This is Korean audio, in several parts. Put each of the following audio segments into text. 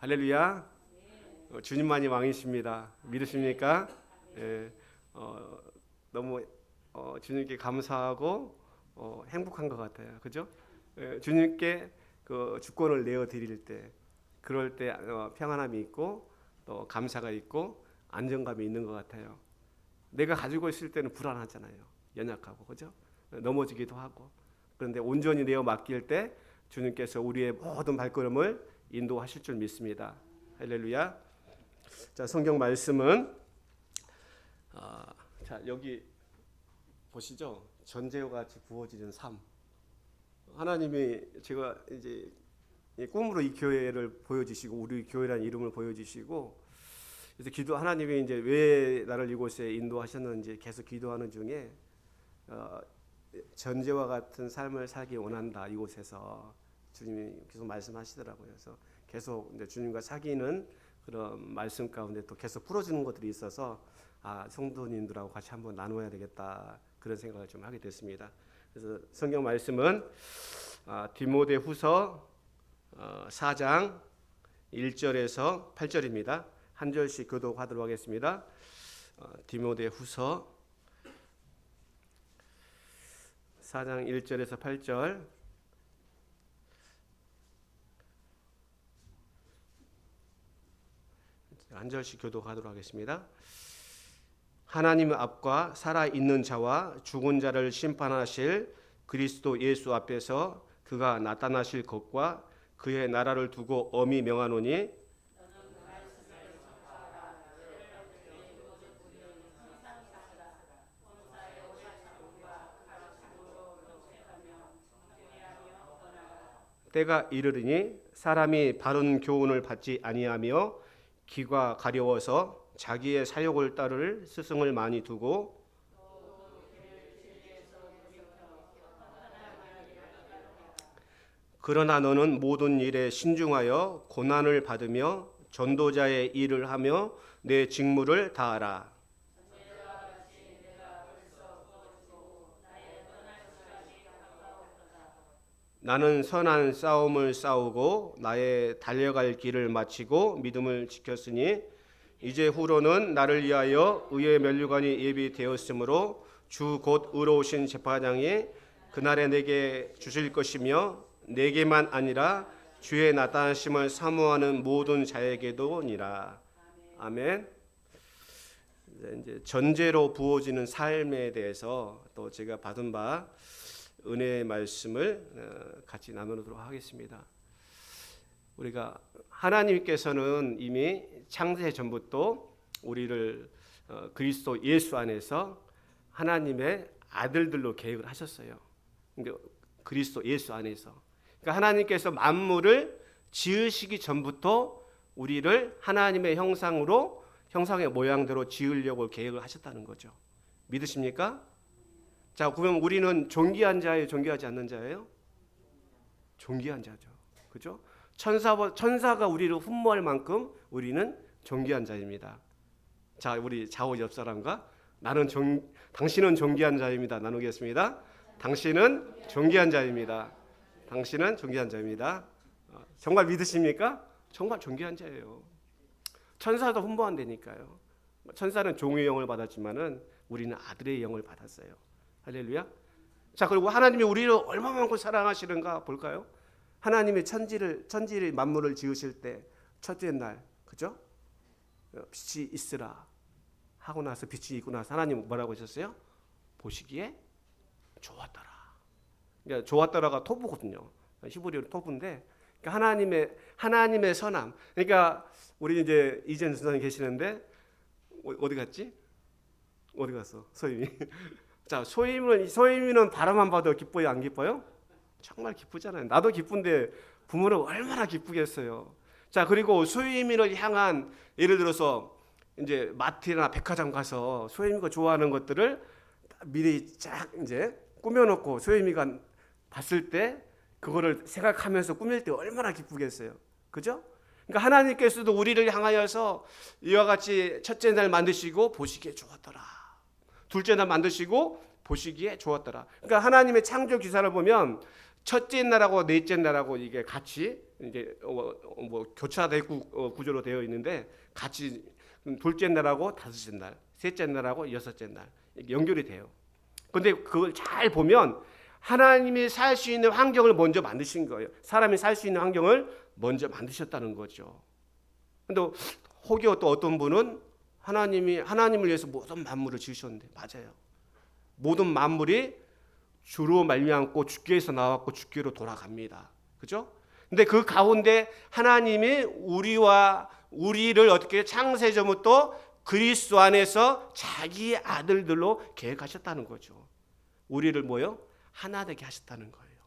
할렐루야. 주님만이 왕이십니다. 믿으십니까? 예, 너무 주님께 감사하고 행복한 것 같아요. 그죠? 예, 주님께 그 주권을 내어 드릴 때, 그럴 때 평안함이 있고 또 감사가 있고 안정감이 있는 것 같아요. 내가 가지고 있을 때는 불안하잖아요. 연약하고, 그죠? 넘어지기도 하고. 그런데 온전히 내어 맡길 때 주님께서 우리의 모든 발걸음을 인도하실 줄 믿습니다. 할렐루야. 자, 성경 말씀은 자, 여기 보시죠. 전제와 같이 부어지는 삶. 하나님이 제가 이제 꿈으로 이 교회를 보여주시고 우리 교회라는 이름을 보여주시고, 그래서 하나님이 이제 왜 나를 이곳에 인도하셨는지 계속 기도하는 중에 전제와 같은 삶을 살기 원한다, 이곳에서 주님이 계속 말씀하시더라고요. 그래서 계속 이제 주님과 사귀는 그런 말씀 가운데 또 계속 풀어주는 것들이 있어서 성도님들하고 같이 한번 나눠야 되겠다, 그런 생각을 좀 하게 됐습니다. 그래서 성경 말씀은 디모데후서 4장 1절에서 8절입니다. 한 절씩 교독하도록 하겠습니다. 디모데후서 4장 1절에서 8절. 한 절씩 교독하도록 하겠습니다. 하나님 앞과 살아있는 자와 죽은 자를 심판하실 그리스도 예수 앞에서 그가 나타나실 것과 그의 나라를 두고 엄히 명하노니, 때가 이르리니 사람이 바른 교훈을 받지 아니하며 귀가 가려워서 자기의 사욕을 따를 스승을 많이 두고, 그러나 너는 모든 일에 신중하여 고난을 받으며 전도자의 일을 하며 내 직무를 다하라. 나는 선한 싸움을 싸우고 나의 달려갈 길을 마치고 믿음을 지켰으니 이제 후로는 나를 위하여 의의 면류관이 예비되었으므로 주 곧 의로우신 재판장이 그날에 내게 주실 것이며 내게만 아니라 주의 나타나심을 사모하는 모든 자에게도니라. 아멘. 이제 전제로 부어지는 삶에 대해서 또 제가 받은 바 은혜의 말씀을 같이 나누도록 하겠습니다. 우리가 하나님께서는 이미 창세 전부터 우리를 그리스도 예수 안에서 하나님의 아들들로 계획을 하셨어요. 그러니까 그리스도 예수 안에서. 그러니까 하나님께서 만물을 지으시기 전부터 우리를 하나님의 형상으로, 형상의 모양대로 지으려고 계획을 하셨다는 거죠. 믿으십니까? 자, 그러면 우리는 존귀한 자예요, 존귀하지 않는 자예요? 존귀한 자죠. 그죠? 천사가 우리를 흠모할 만큼 우리는 존귀한 자입니다. 자, 우리 좌우 옆 사람과 당신은 존귀한 자입니다. 나누겠습니다. 당신은 존귀한 자입니다. 당신은 존귀한 자입니다. 정말 믿으십니까? 정말 존귀한 자예요. 천사도 흠모한다니까요. 천사는 종의 영을 받았지만은 우리는 아들의 영을 받았어요. 할렐루야. 자, 그리고 하나님이 우리를 얼마만큼 사랑하시는가 볼까요? 하나님이 천지를 만물을 지으실 때 첫째 날, 그죠? 빛이 있으라 하고 나서 빛이 있고 나서 하나님 뭐라고 하셨어요? 보시기에 좋았더라. 그러니까 좋았더라가 토부거든요. 히브리어로 토부인데, 그러니까 하나님의 선함. 그러니까 우리 이제 이재현 선생님 계시는데 어디 갔지? 어디 갔어? 소임이. 자, 소임이는 바라만 봐도 기뻐요, 안 기뻐요? 정말 기쁘잖아요. 나도 기쁜데 부모는 얼마나 기쁘겠어요. 자, 그리고 소임이를 향한, 예를 들어서 이제 마트나 백화점 가서 소임이가 좋아하는 것들을 미리 쫙 이제 꾸며놓고 소임이가 봤을 때 그거를 생각하면서 꾸밀 때 얼마나 기쁘겠어요. 그죠? 그러니까 하나님께서도 우리를 향하여서 이와 같이 첫째 날 만드시고 보시기에 좋았더라. 둘째 날 만드시고 보시기에 좋았더라. 그러니까 하나님의 창조 기사를 보면 첫째 날하고 넷째 날하고 이게 같이 이제 뭐 교차돼 구조로 되어 있는데 같이 둘째 날하고 다섯째 날, 셋째 날하고 여섯째 날 이게 연결이 돼요. 근데 그걸 잘 보면 하나님이 살 수 있는 환경을 먼저 만드신 거예요. 사람이 살 수 있는 환경을 먼저 만드셨다는 거죠. 근데 혹여 또 어떤 분은 하나님을 위해서 모든 만물을 지으셨는데 맞아요. 모든 만물이 주로 말미암고 주께에서 나왔고 주께로 돌아갑니다. 그죠? 근데 그 가운데 하나님이 우리를 어떻게 창세전부터 그리스도 안에서 자기 아들들로 계획하셨다는 거죠. 우리를 뭐요? 하나 되게 하셨다는 거예요.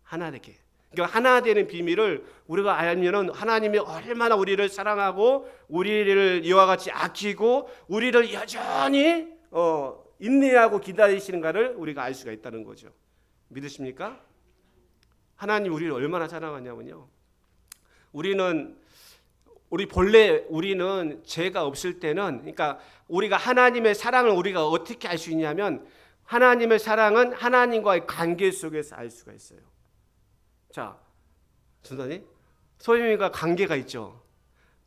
하나 되게. 그러니까 하나 되는 비밀을 우리가 알면은 하나님이 얼마나 우리를 사랑하고 우리를 이와 같이 아끼고 우리를 여전히 인내하고 기다리시는가를 우리가 알 수가 있다는 거죠. 믿으십니까? 하나님 우리를 얼마나 사랑하냐면요. 우리는 죄가 없을 때는, 그러니까 우리가 하나님의 사랑을 우리가 어떻게 알 수 있냐면 하나님의 사랑은 하나님과의 관계 속에서 알 수가 있어요. 자, 전사님, 소유민과 관계가 있죠.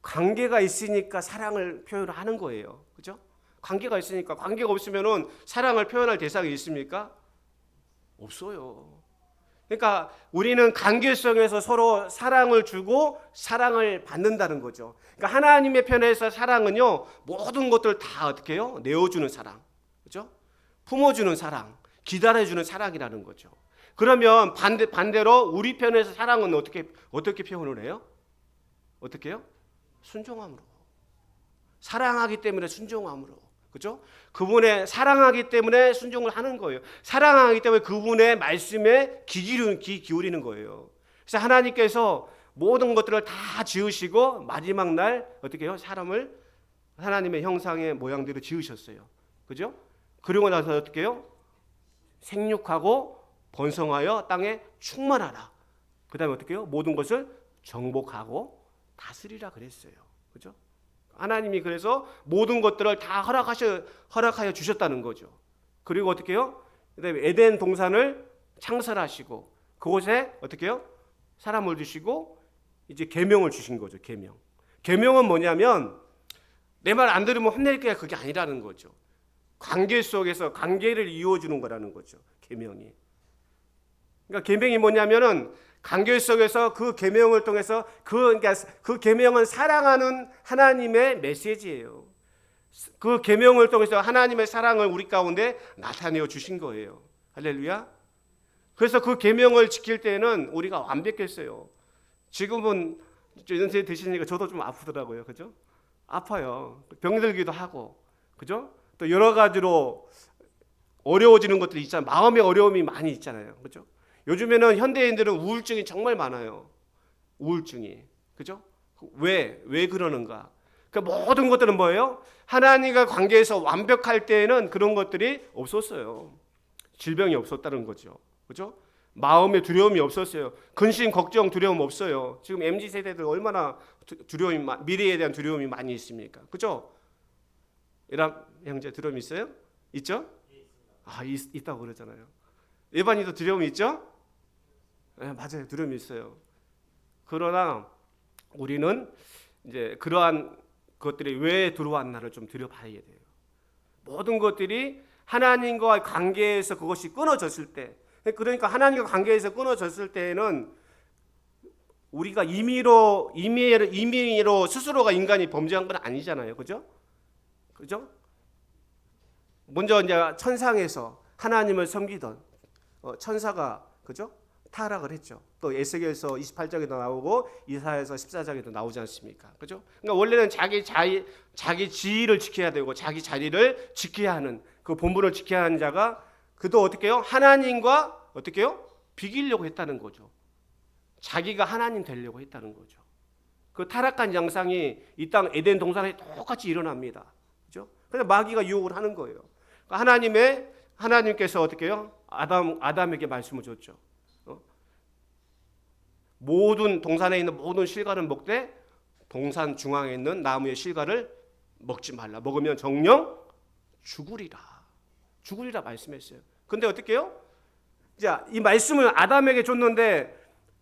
관계가 있으니까 사랑을 표현하는 거예요. 그죠? 관계가 있으니까. 관계가 없으면은 사랑을 표현할 대상이 있습니까? 없어요. 그러니까 우리는 관계 속에서 서로 사랑을 주고 사랑을 받는다는 거죠. 그러니까 하나님의 편에서 사랑은요, 모든 것들 다 어떻게 해요? 내어주는 사랑. 그죠? 품어주는 사랑, 기다려주는 사랑이라는 거죠. 그러면 반대로 우리 편에서 사랑은 어떻게 표현을 해요? 어떻게 해요? 순종함으로. 사랑하기 때문에 순종함으로. 그죠? 그분의 사랑하기 때문에 순종을 하는 거예요. 사랑하기 때문에 그분의 말씀에 귀 기울이는 거예요. 그래서 하나님께서 모든 것들을 다 지으시고 마지막 날 어떻게 해요? 사람을 하나님의 형상의 모양대로 지으셨어요. 그죠? 그리고 나서 어떻게 해요? 생육하고 번성하여 땅에 충만하라. 그 다음에 어떻게 해요? 모든 것을 정복하고 다스리라 그랬어요. 그죠? 하나님이 그래서 모든 것들을 다 허락하여 주셨다는 거죠. 그리고 어떻게 해요? 그다음에 에덴 동산을 창설하시고 그곳에 어떻게 해요? 사람을 주시고 이제 계명을 주신 거죠. 계명은 뭐냐면 내 말 안 들으면 혼낼 게 그게 아니라는 거죠. 관계 속에서 관계를 이어주는 거라는 거죠. 계명이. 그러니까 계명이 뭐냐면은 관계 속에서 그 계명을 통해서 그러니까 그 계명은 사랑하는 하나님의 메시지예요. 그 계명을 통해서 하나님의 사랑을 우리 가운데 나타내어 주신 거예요. 할렐루야. 그래서 그 계명을 지킬 때는 우리가 완벽했어요. 지금은 연세 드시니까 저도 좀 아프더라고요. 그죠? 아파요. 병들기도 하고. 그죠? 또 여러 가지로 어려워지는 것들이 있잖아요. 마음의 어려움이 많이 있잖아요. 그죠? 요즘에는 현대인들은 우울증이 정말 많아요. 우울증이. 그죠? 왜 그러는가? 그 모든 것들은 뭐예요? 하나님과 관계에서 완벽할 때에는 그런 것들이 없었어요. 질병이 없었다는 거죠. 그죠? 마음의 두려움이 없었어요. 근심, 걱정, 두려움 없어요. 지금 MZ 세대들 얼마나 미래에 대한 두려움이 많이 있습니까? 그죠? 이랑 형제 두려움 있어요? 있죠? 있다고 그러잖아요. 일반인도 두려움이 있죠? 네, 맞아요. 두려움이 있어요. 그러나 우리는 이제 그러한 것들이 왜 들어왔나를 좀 들여봐야 돼요. 모든 것들이 하나님과 관계에서 그것이 끊어졌을 때, 그러니까 하나님과 관계에서 끊어졌을 때에는 우리가 임의로 스스로가 인간이 범죄한 건 아니잖아요. 그죠? 그죠? 먼저 이제 천상에서 하나님을 섬기던 천사가 그죠? 타락을 했죠. 또 에스겔서 28장에도 나오고 이사야서 14장에도 나오지 않습니까? 그죠? 그러니까 원래는 자기 지위를 지켜야 되고 자기 자리를 지켜야 하는 그 본분을 지켜야 하는 자가 그도 어떻게 해요? 하나님과 어떻게 해요? 비기려고 했다는 거죠. 자기가 하나님 되려고 했다는 거죠. 그 타락한 양상이 이 땅 에덴 동산에 똑같이 일어납니다. 그죠? 그래서 마귀가 유혹을 하는 거예요. 그러니까 하나님께서 어떻게 해요? 아담에게 말씀을 줬죠. 모든 동산에 있는 모든 실과를 먹되 동산 중앙에 있는 나무의 실과를 먹지 말라. 먹으면 정령 죽으리라 말씀했어요. 근데 어떻게 해요? 자, 이 말씀을 아담에게 줬는데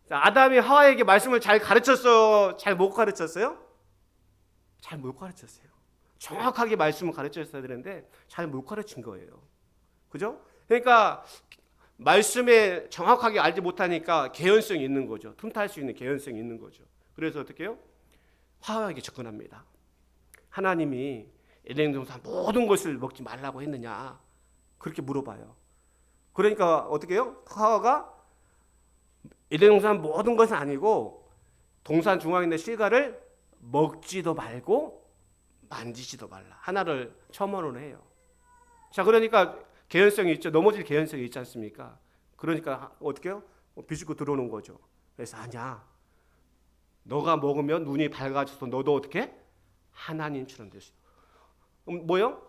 아담이 하와에게 말씀을 잘 가르쳤어요? 잘 못 가르쳤어요? 잘 못 가르쳤어요. 정확하게 말씀을 가르쳤어야 되는데 잘 못 가르친 거예요. 그죠? 그러니까 말씀에 정확하게 알지 못하니까 개연성이 있는 거죠. 틈탈 수 있는 개연성이 있는 거죠. 그래서 어떻게 해요? 하와에게 접근합니다. 하나님이 에덴 동산 모든 것을 먹지 말라고 했느냐? 그렇게 물어봐요. 그러니까 어떻게 해요? 하와가 에덴 동산 모든 것은 아니고 동산 중앙에 있는 실과를 먹지도 말고 만지지도 말라. 하나를 첨언을 해요. 자, 그러니까 개연성이 있죠. 넘어질 개연성이 있지 않습니까? 그러니까 어떻게 해요? 비집고 들어오는 거죠. 그래서 아니야. 너가 먹으면 눈이 밝아져서 너도 어떻게? 하나님처럼 될 수 있어. 뭐요?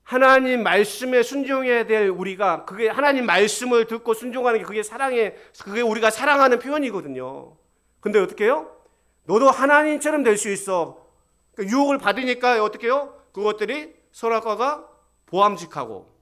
하나님 말씀에 순종해야 될 우리가, 그게 하나님 말씀을 듣고 순종하는 게 그게 우리가 사랑하는 표현이거든요. 근데 어떻게 해요? 너도 하나님처럼 될 수 있어. 그러니까 유혹을 받으니까 어떻게 해요? 그것들이 선악과가 보암직하고,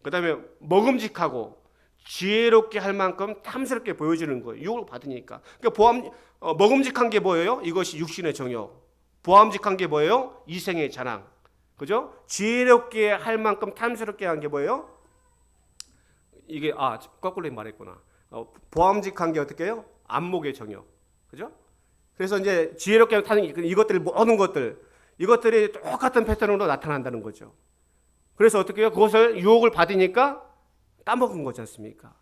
그 다음에 먹음직하고, 지혜롭게 할 만큼 탐스럽게 보여지는 거예요. 유혹을 받으니까. 그러니까 먹음직한 게 뭐예요? 이것이 육신의 정욕. 보암직한 게 뭐예요? 이생의 자랑. 그죠? 지혜롭게 할 만큼 탐스럽게 한 게 뭐예요? 이게 거꾸로 말했구나. 보암직한 게 어떻게 해요? 안목의 정욕. 그죠? 그래서 이제 지혜롭게 타는 이것들 모든 이것들이 똑같은 패턴으로 나타난다는 거죠. 그래서 어떻게 해요? 그것을 유혹을 받으니까 따먹은 거지 않습니까?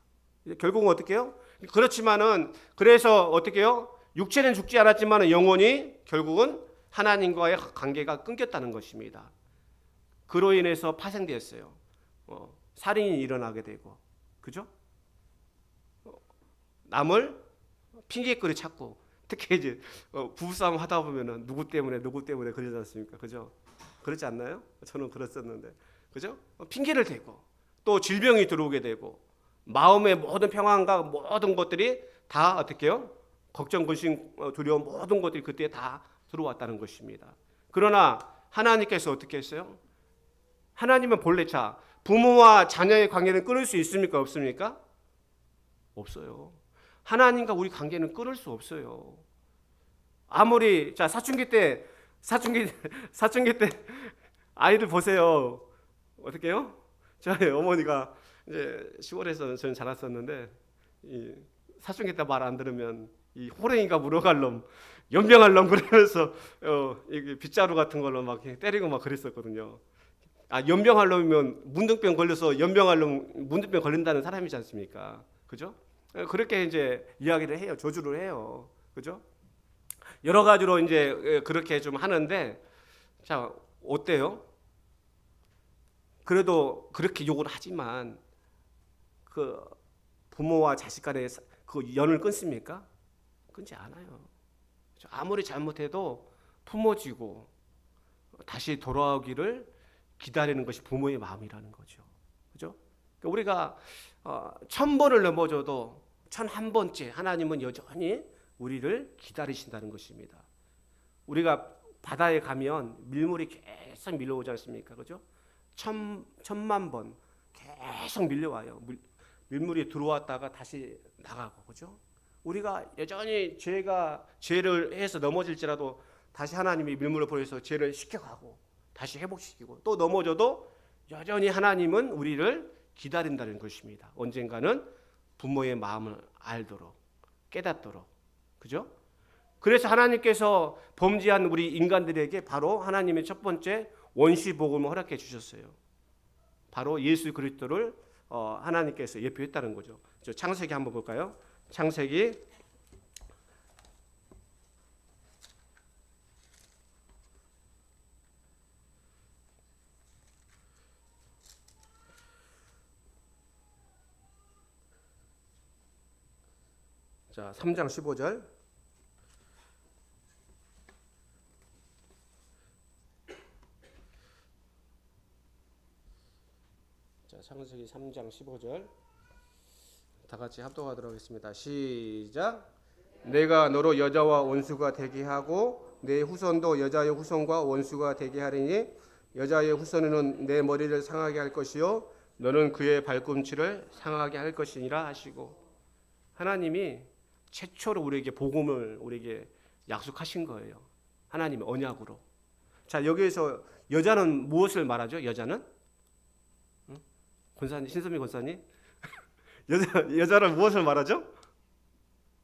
결국은 어떻게 해요? 그렇지만은 그래서 어떻게 해요? 육체는 죽지 않았지만 영혼이 결국은 하나님과의 관계가 끊겼다는 것입니다. 그로 인해서 파생되었어요. 살인이 일어나게 되고, 그죠? 남을 핑계거리 찾고, 특히 이제 부부싸움 하다 보면은 누구 때문에 그러지 않습니까? 그죠? 그렇지 않나요? 저는 그랬었는데, 그죠? 핑계를 대고 또 질병이 들어오게 되고 마음의 모든 평안과 모든 것들이 다 어떻게 해요? 걱정, 근심, 두려움 모든 것들이 그때 다 들어왔다는 것입니다. 그러나 하나님께서 어떻게 했어요? 하나님은 본래 부모와 자녀의 관계는 끊을 수 있습니까? 없습니까? 없어요. 하나님과 우리 관계는 끊을 수 없어요. 아무리 사춘기 때 아이들 보세요. 어떻게 해요? 저희 어머니가 이제 시골에서 저는 자랐었는데 이 사춘기 때 말 안 들으면 이 호랭이가 물어갈 놈, 연병할 놈 그러면서 이게 빗자루 같은 걸로 막 때리고 막 그랬었거든요. 연병할 놈이면 문둥병 걸려서 연병할 놈 문둥병 걸린다는 사람이지 않습니까? 그죠? 그렇게 이제 이야기를 해요. 조주를 해요. 그죠? 여러 가지로 이제 그렇게 좀 하는데 자, 어때요? 그래도 그렇게 욕을 하지만 그 부모와 자식 간의 그 연을 끊습니까? 끊지 않아요. 아무리 잘못해도 품어지고 다시 돌아오기를 기다리는 것이 부모의 마음이라는 거죠. 그죠? 우리가 1000번을 넘어져도 1001번째 하나님은 여전히 우리를 기다리신다는 것입니다. 우리가 바다에 가면 밀물이 계속 밀려오지 않습니까? 그죠? 1000만 번 계속 밀려와요. 밀물이 들어왔다가 다시 나가고, 그죠? 우리가 여전히 죄를 해서 넘어질지라도 다시 하나님이 밀물을 보내서 죄를 씻겨가고 다시 회복시키고 또 넘어져도 여전히 하나님은 우리를 기다린다는 것입니다. 언젠가는 부모의 마음을 알도록 깨닫도록, 그죠? 그래서 하나님께서 범죄한 우리 인간들에게 바로 하나님의 첫 번째 원시 복음을 허락해 주셨어요. 바로 예수 그리스도를 하나님께서 예표했다는 거죠. 창세기 한번 볼까요? 창세기 3장 15절. 창세기 3장 15절. 다 같이 합독하도록 하겠습니다. 시작. 내가 너로 여자와 원수가 되게 하고 내 후손도 여자의 후손과 원수가 되게 하리니 여자의 후손은 내 머리를 상하게 할 것이요 너는 그의 발꿈치를 상하게 할 것이니라 하시고, 하나님이 최초로 우리에게 복음을 우리에게 약속하신 거예요. 하나님의 언약으로. 자, 여기에서 여자는 무엇을 말하죠? 여자는? 응? 권사님, 신선미 권사님? 여자는 무엇을 말하죠?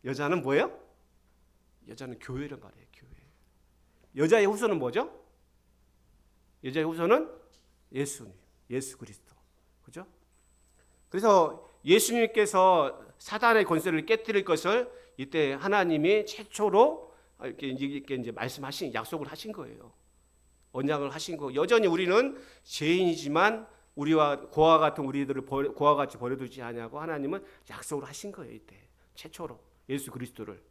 여자는 뭐예요? 여자는 교회를 말해요. 교회. 여자의 후손은 뭐죠? 여자의 후손은 예수님, 예수 그리스도. 그죠? 그래서 예수님께서 사단의 권세를 깨뜨릴 것을 이때 하나님이 최초로 이렇게 이제 말씀하신, 약속을 하신 거예요. 언약을 하신 거. 여전히 우리는 죄인이지만 우리와 고와 같은 우리들을 고와 같이 버려두지 않냐고 하나님은 약속을 하신 거예요. 이때 최초로 예수 그리스도를.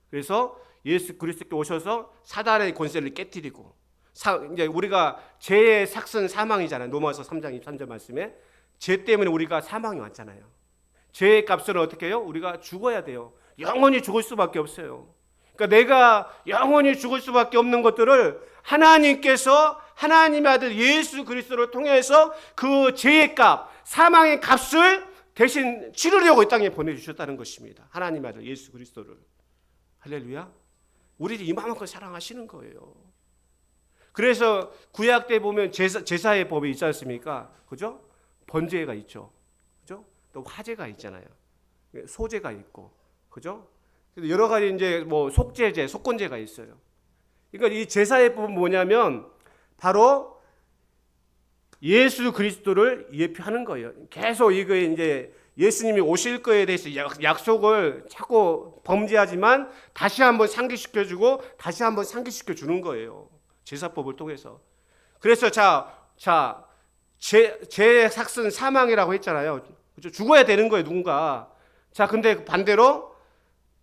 그래서 예수 그리스도께 오셔서 사단의 권세를 깨뜨리고, 이제 우리가 죄의 삭은 사망이잖아요. 로마서 3장 23절 말씀에 죄 때문에 우리가 사망이 왔잖아요. 죄의 값은 어떻게 해요? 우리가 죽어야 돼요. 영원히 죽을 수밖에 없어요. 그러니까 내가 영원히 죽을 수밖에 없는 것들을 하나님께서 하나님의 아들 예수 그리스도를 통해서 그 죄의 값, 사망의 값을 대신 치르려고 이 땅에 보내주셨다는 것입니다. 하나님의 아들 예수 그리스도를. 할렐루야. 우리를 이만큼 사랑하시는 거예요. 그래서 구약 때 보면 제사의 법이 있지 않습니까? 그죠? 번제가 있죠. 그죠? 또 화제가 있잖아요. 소제가 있고. 그죠? 여러 가지 이제 뭐 속죄제, 속건제가 있어요. 그러니까 이 제사의 법은 뭐냐면 바로 예수 그리스도를 예표하는 거예요. 계속 이거 이제 예수님이 오실 거에 대해서 약속을 자꾸 범죄하지만 다시 한번 상기시켜주고 다시 한번 상기시켜 주는 거예요. 제사법을 통해서. 그래서 죄의 삭은 사망이라고 했잖아요. 그렇죠? 죽어야 되는 거예요, 누군가. 자, 근데 반대로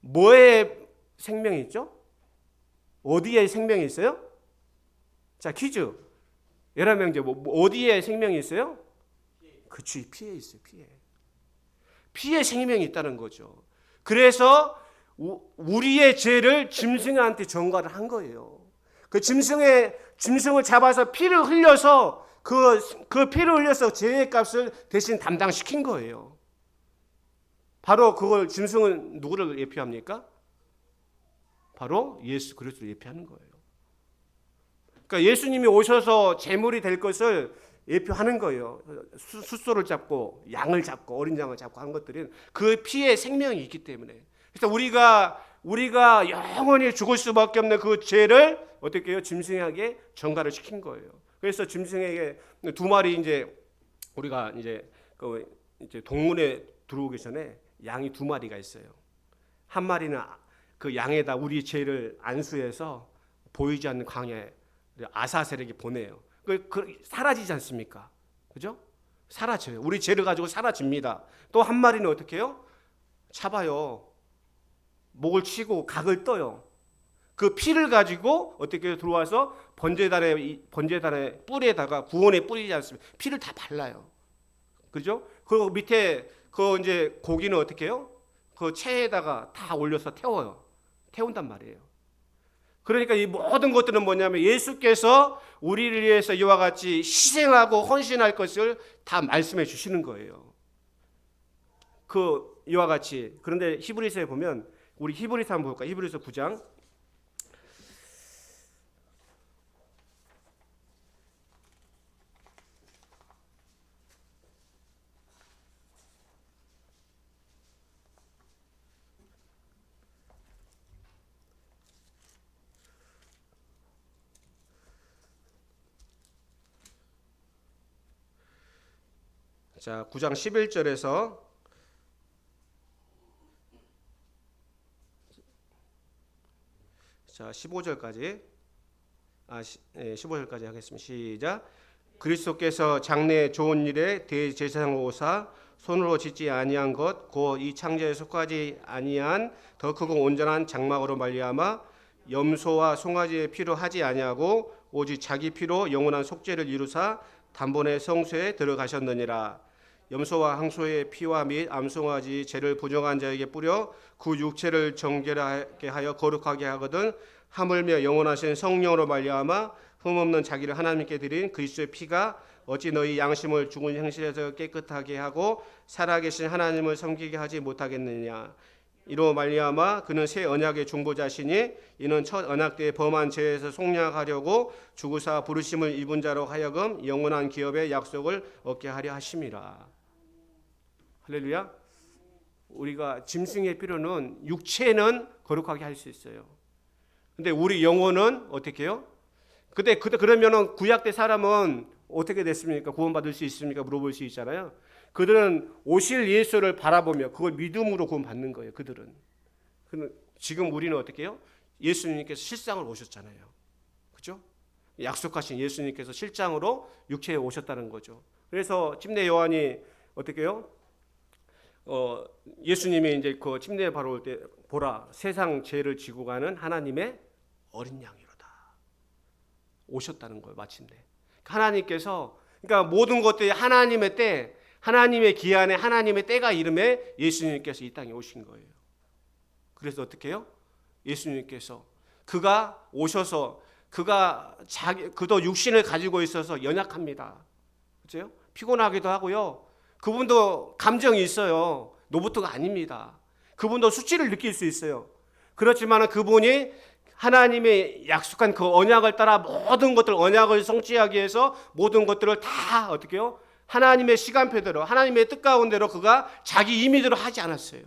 뭐의 생명이 있죠? 어디에 생명이 있어요? 자, 퀴즈. 여러분 이제 어디에 생명이 있어요? 그치, 피에 있어요. 피에 생명이 있다는 거죠. 그래서 우리의 죄를 짐승한테 전가를 한 거예요. 그 짐승을 잡아서 피를 흘려서 그 피를 흘려서 죄의 값을 대신 담당시킨 거예요. 바로 그걸 짐승은 누구를 예표합니까? 바로 예수 그리스도를 예표하는 거예요. 그러니까 예수님이 오셔서 제물이 될 것을 예표하는 거예요. 숫소를 잡고 양을 잡고 어린 양을 잡고 하는 것들은 그 피에 생명이 있기 때문에. 그래서 우리가 영원히 죽을 수밖에 없는 그 죄를 어떻게 해요? 짐승에게 전가를 시킨 거예요. 그래서 짐승에게 두 마리 이제 우리가 이제 동문에 들어오기 전에 양이 두 마리가 있어요. 한 마리는 그 양에다 우리 죄를 안수해서 보이지 않는 광야에 아사셀에게 보내요. 사라지지 않습니까? 그죠? 사라져요. 우리 죄를 가지고 사라집니다. 또 한 마리는 어떻게 해요? 잡아요. 목을 치고 각을 떠요. 그 피를 가지고 어떻게 들어와서 번제단의 뿔에다가 구원에 뿌리지 않습니까? 피를 다 발라요. 그죠? 그리고 밑에 그 이제 고기는 어떻게 해요? 그 채에다가 다 올려서 태운단 말이에요. 그러니까 이 모든 것들은 뭐냐면 예수께서 우리를 위해서 이와 같이 희생하고 헌신할 것을 다 말씀해 주시는 거예요. 이와 같이. 그런데 히브리서에 보면 우리 히브리서 한번 볼까요? 히브리서 9장. 자, 9장 11절에서 15절까지 15절까지 하겠습니다. 시작. 그리스도께서 장래 좋은 일에 대제사장으로 오사 손으로 짓지 아니한 것 곧 이 창조에 속하지 아니한 더 크고 온전한 장막으로 말미암아 염소와 송아지의 피로 하지 아니하고 오직 자기 피로 영원한 속죄를 이루사 단번에 성소에 들어가셨느니라. 염소와 항소의 피와 및 암송아지 죄를 부정한 자에게 뿌려 그 육체를 정결하게 하여 거룩하게 하거든 하물며 영원하신 성령으로 말미암아 흠없는 자기를 하나님께 드린 그리스도의 피가 어찌 너희 양심을 죽은 행실에서 깨끗하게 하고 살아계신 하나님을 섬기게 하지 못하겠느냐. 이로 말미암아 그는 새 언약의 중보자시니 이는 첫 언약 때 범한 죄에서 속량하려고 주구사 부르심을 입은 자로 하여금 영원한 기업의 약속을 얻게 하려 하심이라. 할렐루야. 우리가 짐승의 필요는 육체는 거룩하게 할 수 있어요. 근데 우리 영혼은 어떻게 해요? 그러면은 구약 때 사람은 어떻게 됐습니까? 구원받을 수 있습니까? 물어볼 수 있잖아요. 그들은 오실 예수를 바라보며 그걸 믿음으로 구원받는 거예요. 그들은. 지금 우리는 어떻게 해요? 예수님께서 실상을 오셨잖아요. 그죠? 약속하신 예수님께서 실장으로 육체에 오셨다는 거죠. 그래서 침례 요한이 어떻게 해요? 예수님이 이제 그 침례에 바로 올 때 보라 세상 죄를 지고 가는 하나님의 어린 양이로다 오셨다는 거예요. 마침내 하나님께서 그러니까 모든 것들이 하나님의 때 하나님의 기한에 하나님의 때가 이름에 예수님께서 이 땅에 오신 거예요. 그래서 어떻게 해요? 예수님께서 그가 오셔서 그도 육신을 가지고 있어서 연약합니다. 그렇죠? 피곤하기도 하고요. 그분도 감정이 있어요. 로봇가 아닙니다. 그분도 수치를 느낄 수 있어요. 그렇지만 그분이 하나님의 약속한 그 언약을 따라 모든 것들 언약을 성취하기 위해서 모든 것들을 다 어떻게 해요? 하나님의 시간표대로 하나님의 뜻 가운데로 그가 자기 임의대로 하지 않았어요.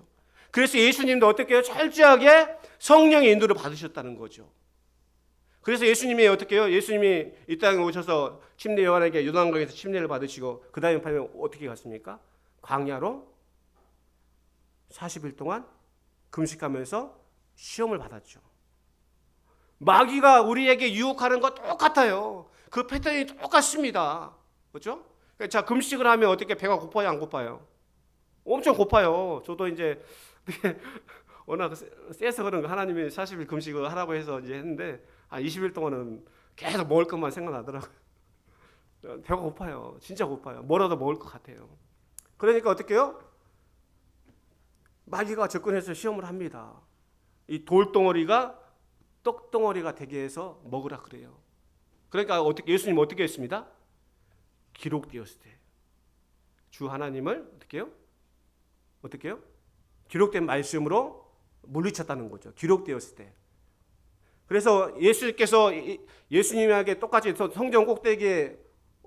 그래서 예수님도 어떻게 해요? 철저하게 성령의 인도를 받으셨다는 거죠. 그래서 예수님이 어떻게 해요? 예수님이 이 땅에 오셔서 침례 요한에게 요단강에서 침례를 받으시고 그 다음에 어떻게 갔습니까? 광야로 40일 동안 금식하면서 시험을 받았죠. 마귀가 우리에게 유혹하는 거 똑같아요. 그 패턴이 똑같습니다. 그렇죠? 자, 금식을 하면 어떻게 배가 고파요, 안 고파요? 엄청 고파요. 저도 이제 워낙 세서 그런 거 하나님이 40일 금식을 하라고 해서 이제 했는데 한 20일 동안은 계속 먹을 것만 생각나더라고요. 배가 고파요. 진짜 고파요. 뭐라도 먹을 것 같아요. 그러니까 어떻게 해요? 마귀가 접근해서 시험을 합니다. 이 돌덩어리가 떡덩어리가 되게 해서 먹으라 그래요. 그러니까 예수님 어떻게 했습니다? 기록되었을 때 주 하나님을 어떻게 해요? 기록된 말씀으로 물리쳤다는 거죠. 기록되었을 때. 그래서 예수님께서 예수님에게 똑같이 성전 꼭대기에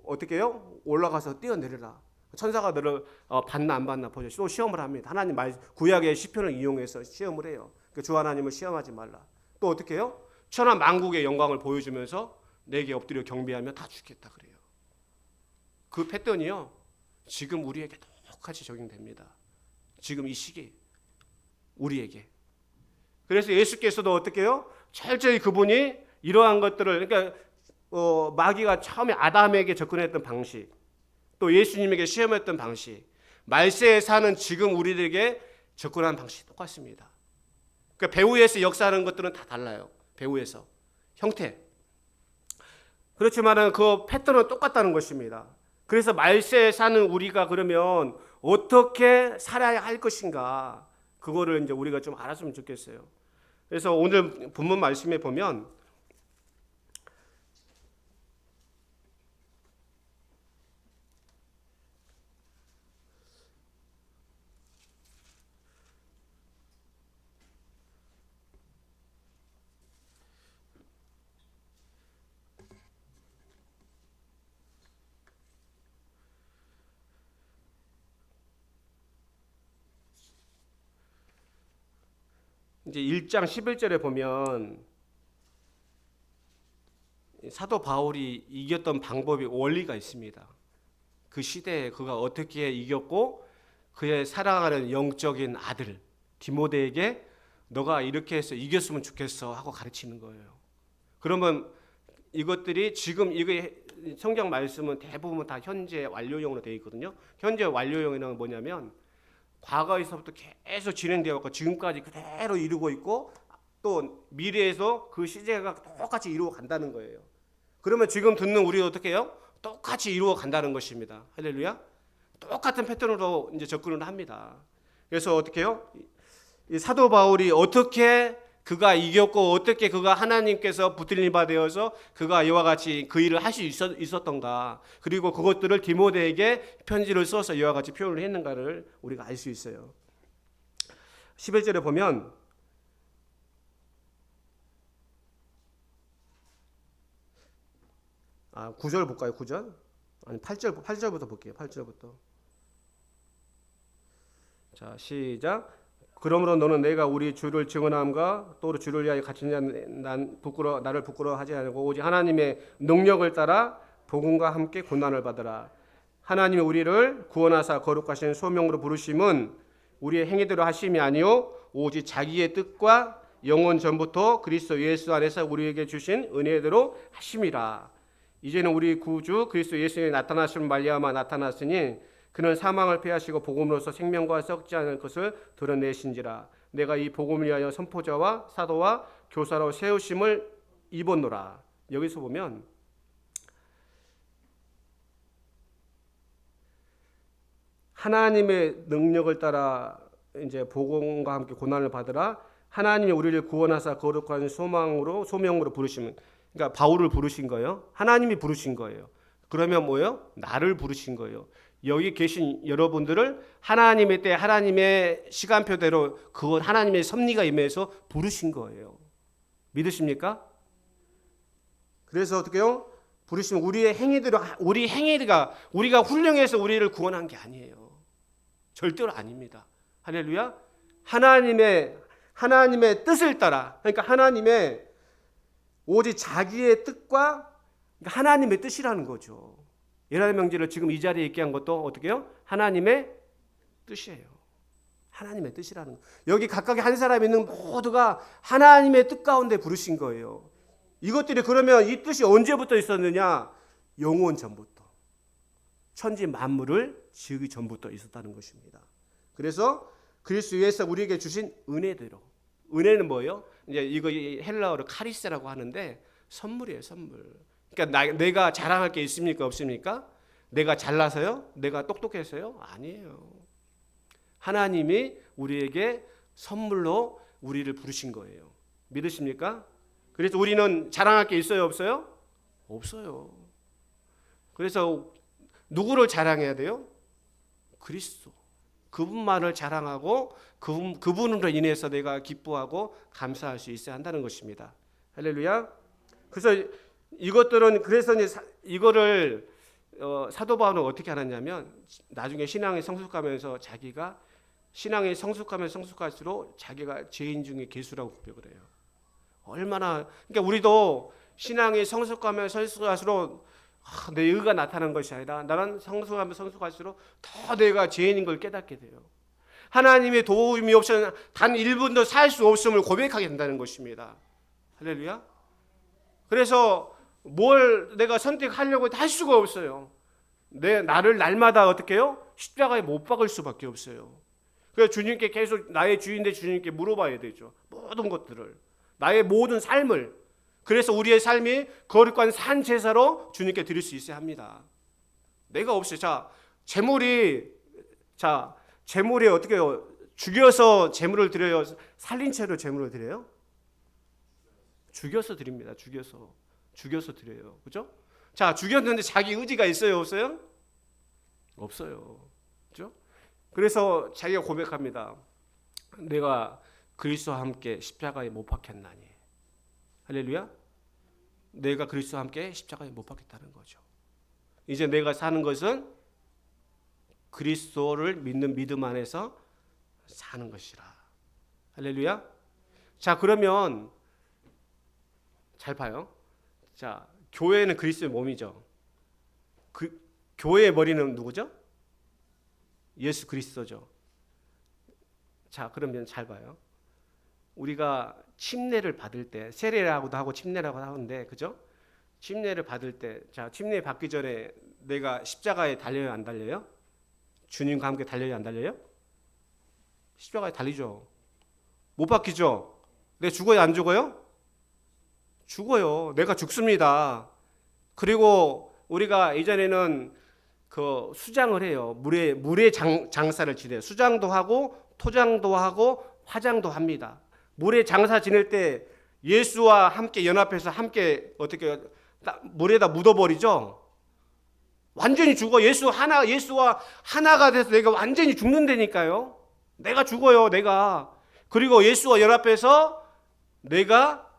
어떻게 해요? 올라가서 뛰어내려라. 천사가 너를 받나 안 받나 보죠. 또 시험을 합니다. 하나님 구약의 시편을 이용해서 시험을 해요. 주 하나님을 시험하지 말라. 또 어떻게 해요? 천하 만국의 영광을 보여주면서 내게 엎드려 경배하며 다 죽겠다 그래요. 그 패턴이요. 지금 우리에게 똑같이 적용됩니다. 지금 이 시기 우리에게. 그래서 예수께서도 어떻게 해요? 철저히 그분이 이러한 것들을 그러니까 마귀가 처음에 아담에게 접근했던 방식 또 예수님에게 시험했던 방식 말세에 사는 지금 우리들에게 접근하는 방식이 똑같습니다. 그러니까 배후에서 역사하는 것들은 다 달라요. 배후에서 형태 그렇지만 그 패턴은 똑같다는 것입니다. 그래서 말세에 사는 우리가 그러면 어떻게 살아야 할 것인가 그거를 이제 우리가 좀 알았으면 좋겠어요. 그래서 오늘 본문 말씀에 보면 이제 1장 11절에 보면 사도 바울이 이겼던 방법이 원리가 있습니다. 그 시대에 그가 어떻게 이겼고 그의 사랑하는 영적인 아들 디모데에게 너가 이렇게 해서 이겼으면 좋겠어 하고 가르치는 거예요. 그러면 이것들이 지금 이게 성경 말씀은 대부분 다 현재 완료형으로 되어 있거든요. 현재 완료형은 뭐냐면 과거에서부터 계속 진행되어 왔고 지금까지 그대로 이루고 있고 또 미래에서 그 시제가 똑같이 이루어 간다는 거예요. 그러면 지금 듣는 우리 어떻게 해요? 똑같이 이루어 간다는 것입니다. 할렐루야. 똑같은 패턴으로 이제 접근을 합니다. 그래서 어떻게 해요? 이 사도 바울이 어떻게 그가 이겼고 어떻게 그가 하나님께서 붙들린 바 되어서 그가 이와 같이 그 일을 할 수 있었던가, 그리고 그것들을 디모데에게 편지를 써서 이와 같이 표현을 했는가를 우리가 알 수 있어요. 11절에 보면 아, 9절 볼까요? 9절? 아니 8절부터 볼게요. 8절부터. 자, 시작. 그러므로 너는 내가 우리 주를 증언함과 또 주를 위하여 갇힌 자 나를 부끄러워하지 않고 오직 하나님의 능력을 따라 복음과 함께 고난을 받으라. 하나님이 우리를 구원하사 거룩하신 소명으로 부르심은 우리의 행위대로 하심이 아니요 오직 자기의 뜻과 영원 전부터 그리스도 예수 안에서 우리에게 주신 은혜대로 하심이라. 이제는 우리 구주 그리스도 예수의 나타나심을 말미암아 나타났으니 그는 사망을 패하시고 복음으로서 생명과 썩지 않을 것을 드러내신지라. 내가 이 복음을 위하여 선포자와 사도와 교사로 세우심을 입었노라. 여기서 보면 하나님의 능력을 따라 이제 복음과 함께 고난을 받으라. 하나님이 우리를 구원하사 거룩한 소명으로 부르시면, 그러니까 바울을 부르신 거예요. 하나님이 부르신 거예요. 그러면 뭐예요? 나를 부르신 거예요. 여기 계신 여러분들을 하나님의 때 하나님의 시간표대로 그것 하나님의 섭리가 임해서 부르신 거예요. 믿으십니까? 그래서 어떻게요? 부르시면 우리의 행위대로, 우리 행위가 우리가 훌륭해서 우리를 구원한 게 아니에요. 절대로 아닙니다. 할렐루야. 하나님의 뜻을 따라, 그러니까 하나님의 오직 자기의 뜻과, 그러니까 하나님의 뜻이라는 거죠. 예라의 명제를 지금 이 자리에 있게 한 것도 어떻게 해요? 하나님의 뜻이에요. 하나님의 뜻이라는 거. 여기 각각의 한 사람이 있는 모두가 하나님의 뜻 가운데 부르신 거예요. 이것들이 그러면 이 뜻이 언제부터 있었느냐? 영원 전부터. 천지 만물을 지으기 전부터 있었다는 것입니다. 그래서 그리스도 예수가 우리에게 주신 은혜대로. 은혜는 뭐예요? 이제 이거 헬라어로 카리스라고 하는데 선물이에요, 선물. 그러니까 내가 자랑할 게 있습니까? 없습니까? 내가 잘나서요? 내가 똑똑해서요? 아니에요. 하나님이 우리에게 선물로 우리를 부르신 거예요. 믿으십니까? 그래서 우리는 자랑할 게 있어요? 없어요? 없어요. 그래서 누구를 자랑해야 돼요? 그리스도. 그분만을 자랑하고 그분으로 인해서 내가 기뻐하고 감사할 수 있어야 한다는 것입니다. 할렐루야. 그래서 이것들은 그래서 이거를 사도 바울은 어떻게 하느냐면 나중에 신앙에 성숙하면서 자기가 신앙에 성숙하면 성숙할수록 자기가 죄인 중에 괴수라고 고백을 해요. 얼마나, 그러니까 우리도 신앙이 성숙하면 성숙할수록 내 의가 나타나는 것이 아니라 나는 성숙하면 성숙할수록 더 내가 죄인인 걸 깨닫게 돼요. 하나님의 도움이 없으면 단 1분도 살 수 없음을 고백하게 된다는 것입니다. 할렐루야. 그래서 뭘 내가 선택하려고 할 수가 없어요. 나를 날마다 어떻게 해요? 십자가에 못 박을 수밖에 없어요. 그래서 주님께 계속 나의 주인데 주님께 물어봐야 되죠. 모든 것들을. 나의 모든 삶을. 그래서 우리의 삶이 거룩한 산 제사로 주님께 드릴 수 있어야 합니다. 내가 없어요. 재물이 어떻게 해요? 죽여서 재물을 드려요? 살린 채로 재물을 드려요? 죽여서 드립니다. 죽여서 드려요. 그죠? 자, 죽였는데 자기 의지가 있어요? 없어요? 없어요. 그죠? 그래서 자기가 고백합니다. 내가 그리스도와 함께 십자가에 못 박혔나니. 할렐루야. 내가 그리스도와 함께 십자가에 못 박혔다는 거죠. 이제 내가 사는 것은 그리스도를 믿는 믿음 안에서 사는 것이라. 할렐루야. 자, 그러면 잘 봐요. 자, 교회는 그리스도의 몸이죠. 교회의 머리는 누구죠? 예수 그리스도죠. 자, 그러면 잘 봐요. 우리가 침례를 받을 때, 세례라고도 하고 침례라고도 하는데, 그죠? 침례를 받을 때, 자, 침례 받기 전에 내가 십자가에 달려요, 안 달려요? 주님과 함께 달려요, 안 달려요? 십자가에 달리죠. 못 박히죠? 내가 죽어요, 안 죽어요? 죽어요. 내가 죽습니다. 그리고 우리가 이전에는 그 수장을 해요. 물에 장사를 지내요. 수장도 하고 토장도 하고 화장도 합니다. 물에 장사 지낼 때 예수와 함께 연합해서 함께 어떻게 물에다 묻어버리죠. 완전히 죽어. 예수와 하나가 돼서 내가 완전히 죽는다니까요. 내가 죽어요, 내가. 그리고 예수와 연합해서 내가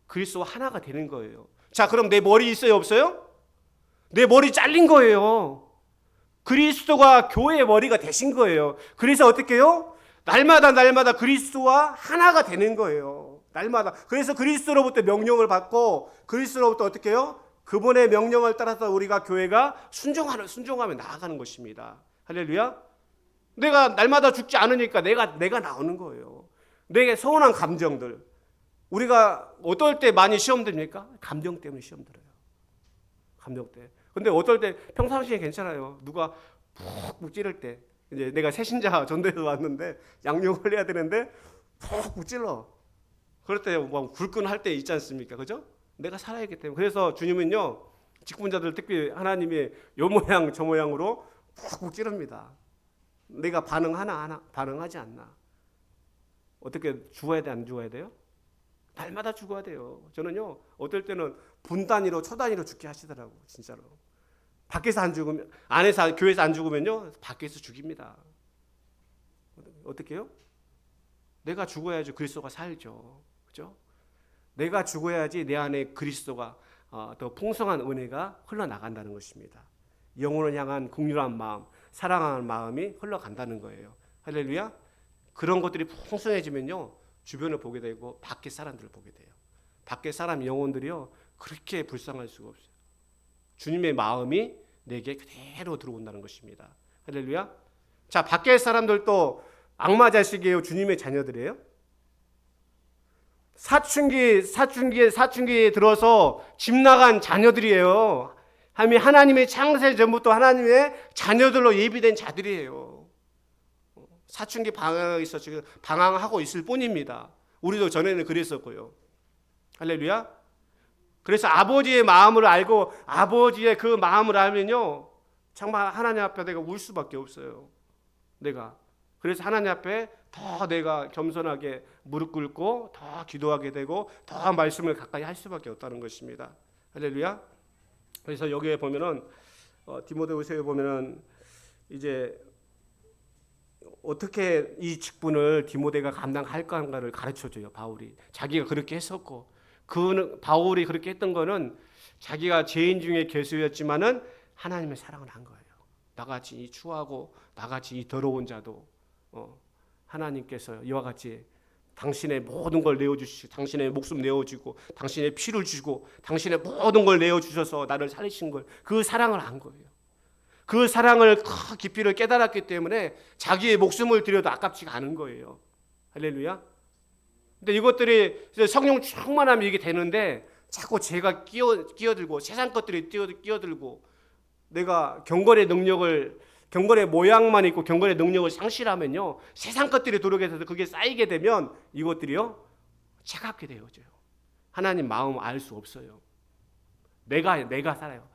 그리스도와 하나가 되는 거예요. 자, 그럼 내 머리 있어요, 없어요? 내 머리 잘린 거예요. 그리스도가 교회의 머리가 되신 거예요. 그래서 어떻게 해요? 날마다 그리스도와 하나가 되는 거예요. 날마다. 그래서 그리스도로부터 명령을 받고 그리스도로부터 어떻게 해요? 그분의 명령을 따라서 우리가 교회가 순종하며 나아가는 것입니다. 할렐루야. 내가 날마다 죽지 않으니까 내가 나오는 거예요. 내게 서운한 감정들. 우리가 어떨 때 많이 시험 듭니까? 감정 때문에 시험 들어요. 감정 때. 근데 어떨 때 평상시에 괜찮아요. 누가 푹 찌를 때. 이제 내가 새신자 전도에서 왔는데 양육을 해야 되는데 푹 찔러. 그럴 때 뭐 불끈할 때 있지 않습니까? 그죠? 내가 살아야기 때문에. 그래서 주님은요, 직분자들 특히 하나님이 요 모양 저 모양으로 푹 찌릅니다. 내가 반응하나 반응하지 않나. 어떻게 죽어야 돼, 안 죽어야 돼요? 날마다 죽어야 돼요. 저는요, 어떨 때는 분 단위로 초 단위로 죽게 하시더라고, 진짜로. 밖에서 안 죽으면, 교회에서 안 죽으면요, 밖에서 죽입니다. 어떻게 해요? 내가 죽어야지 그리스도가 살죠. 그죠? 내가 죽어야지 내 안에 그리스도가 더 풍성한 은혜가 흘러나간다는 것입니다. 영혼을 향한 긍휼한 마음, 사랑하는 마음이 흘러간다는 거예요. 할렐루야. 그런 것들이 풍성해지면요, 주변을 보게 되고 밖에 사람들을 보게 돼요. 밖에 사람 영혼들이요, 그렇게 불쌍할 수가 없어요. 주님의 마음이 내게 그대로 들어온다는 것입니다. 할렐루야. 자, 밖에 사람들도 악마 자식이에요, 주님의 자녀들이에요? 사춘기에 들어서 집 나간 자녀들이에요. 하나님의 창세 전부터 하나님의 자녀들로 예비된 자들이에요. 사춘기 방황에서 지금 방황하고 있을 뿐입니다. 우리도 전에는 그랬었고요. 할렐루야. 그래서 아버지의 마음을 알고 아버지의 그 마음을 알면요, 정말 하나님 앞에 내가 울 수밖에 없어요. 그래서 하나님 앞에 더 내가 겸손하게 무릎 꿇고 더 기도하게 되고 더 말씀을 가까이 할 수밖에 없다는 것입니다. 할렐루야. 그래서 여기에 보면은 디모데후서에 보면은 이제 어떻게 이 직분을 디모데가 감당할 건가를 가르쳐줘요. 바울이 자기가 그렇게 했었고, 바울이 그렇게 했던 거는 자기가 죄인 중에 괴수였지만은 하나님의 사랑을 한 거예요. 나같이 이 추하고 나같이 이 더러운 자도 하나님께서 이와 같이 당신의 모든 걸 내어주시고, 당신의 목숨 내어주고, 당신의 피를 주고, 당신의 모든 걸 내어주셔서 나를 살리신 걸, 그 사랑을 안 거예요. 그 사랑을 깊이를 깨달았기 때문에 자기의 목숨을 드려도 아깝지가 않은 거예요. 할렐루야. 근데 이것들이 성령 충만하면 이게 되는데 자꾸 죄가 끼어들고 세상 것들이 끼어들고 내가 경건의 모양만 있고 경건의 능력을 상실하면요, 세상 것들이 들어오게 돼서 그게 쌓이게 되면 이것들이요, 차갑게 되어져요. 하나님 마음 알 수 없어요. 내가 살아요.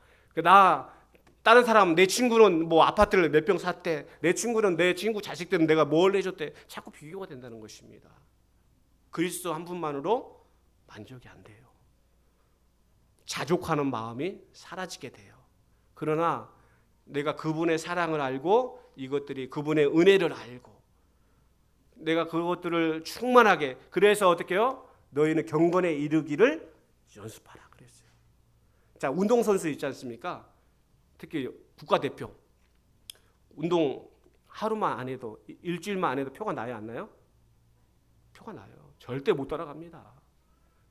다른 사람, 내 친구는 뭐 아파트를 몇 평 샀대, 내 친구 자식들은 내가 뭘 해줬대, 자꾸 비교가 된다는 것입니다. 그리스도 한 분만으로 만족이 안 돼요. 자족하는 마음이 사라지게 돼요. 그러나 내가 그분의 사랑을 알고 이것들이 그분의 은혜를 알고 내가 그것들을 충만하게, 그래서 어떻게 해요? 너희는 경건에 이르기를 연습하라 그랬어요. 자, 운동선수 있지 않습니까? 특히 국가대표 운동 하루만 안 해도, 일주일만 안 해도 표가 나요, 안 나요? 표가 나요. 절대 못 따라갑니다.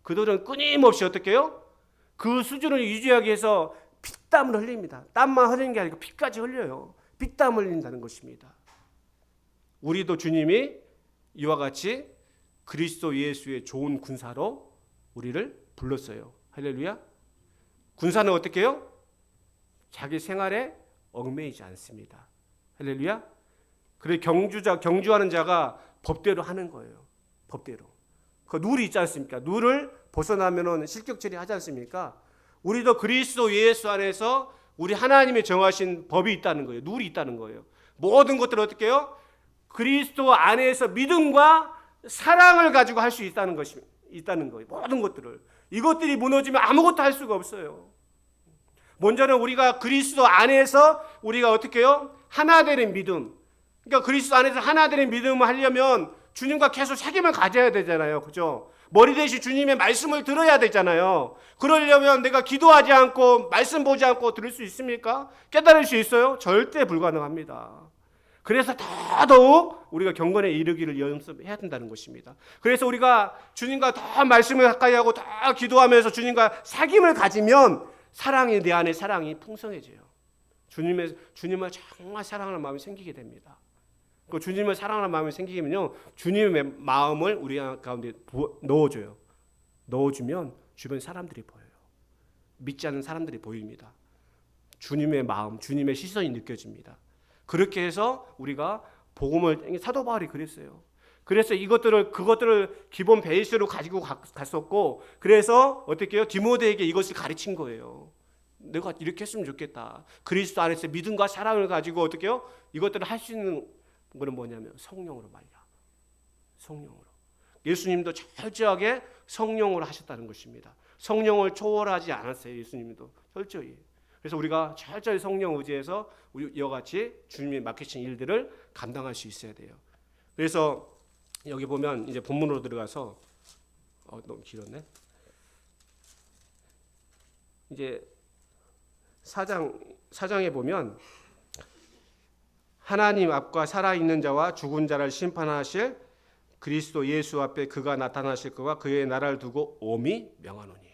그들은 끊임없이 어떻게 해요? 그 수준을 유지하기 위해서 피땀을 흘립니다. 땀만 흘리는 게 아니고 피까지 흘려요. 피땀 흘린다는 것입니다. 우리도 주님이 이와 같이 그리스도 예수의 좋은 군사로 우리를 불렀어요. 할렐루야. 군사는 어떻게 해요? 자기 생활에 얽매이지 않습니다. 할렐루야. 그래, 경주하는 자가 법대로 하는 거예요. 법대로. 그 룰이 있지 않습니까? 룰을 벗어나면은 실격처리 하지 않습니까? 우리도 그리스도 예수 안에서 우리 하나님이 정하신 법이 있다는 거예요. 룰이 있다는 거예요. 모든 것들을 어떻게 해요? 그리스도 안에서 믿음과 사랑을 가지고 할 수 있다는 거예요. 모든 것들을. 이것들이 무너지면 아무것도 할 수가 없어요. 먼저는 우리가 그리스도 안에서 우리가 어떻게 해요? 하나 되는 믿음. 그러니까 그리스도 안에서 하나 되는 믿음을 하려면 주님과 계속 사귐을 가져야 되잖아요. 그죠? 머리 대신 주님의 말씀을 들어야 되잖아요. 그러려면 내가 기도하지 않고 말씀 보지 않고 들을 수 있습니까? 깨달을 수 있어요? 절대 불가능합니다. 그래서 더더욱 우리가 경건에 이르기를 연습해야 된다는 것입니다. 그래서 우리가 주님과 더 말씀을 가까이 하고 더 기도하면서 주님과 사귐을 가지면 사랑이 내 안에 사랑이 풍성해져요. 주님을 정말 사랑하는 마음이 생기게 됩니다. 그 주님을 사랑하는 마음이 생기면요, 주님의 마음을 우리 가운데 넣어줘요. 넣어주면 주변 사람들이 보여요. 믿지 않는 사람들이 보입니다. 주님의 마음, 주님의 시선이 느껴집니다. 그렇게 해서 우리가 복음을, 사도 바울이 그랬어요. 그래서 그것들을 기본 베이스로 가지고 갔었고, 그래서 어떻게 해요? 디모데에게 이것을 가르친 거예요. 내가 이렇게 했으면 좋겠다. 그리스도 안에서 믿음과 사랑을 가지고 어떻게 해요? 이것들을 할 수 있는 것은 뭐냐면 성령으로 말이야. 성령으로. 예수님도 철저하게 성령으로 하셨다는 것입니다. 성령을 초월하지 않았어요. 예수님도 철저히. 그래서 우리가 철저히 성령 의지해서 이와 같이 주님이 맡기신 일들을 감당할 수 있어야 돼요. 그래서 여기 보면 이제 본문으로 들어가서 너무 길었네. 이제 4장에 보면 하나님 앞과 살아있는 자와 죽은 자를 심판하실 그리스도 예수 앞에 그가 나타나실 것과 그의 나라를 두고 엄히 명하노니.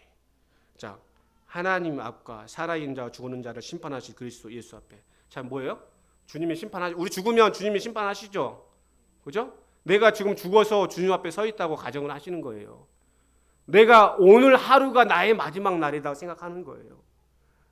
자, 하나님 앞과 살아있는 자와 죽은 자를 심판하실 그리스도 예수 앞에. 자, 뭐예요? 주님이 우리 죽으면 주님이 심판하시죠. 그죠? 내가 지금 죽어서 주님 앞에 서 있다고 가정을 하시는 거예요. 내가 오늘 하루가 나의 마지막 날이라고 생각하는 거예요.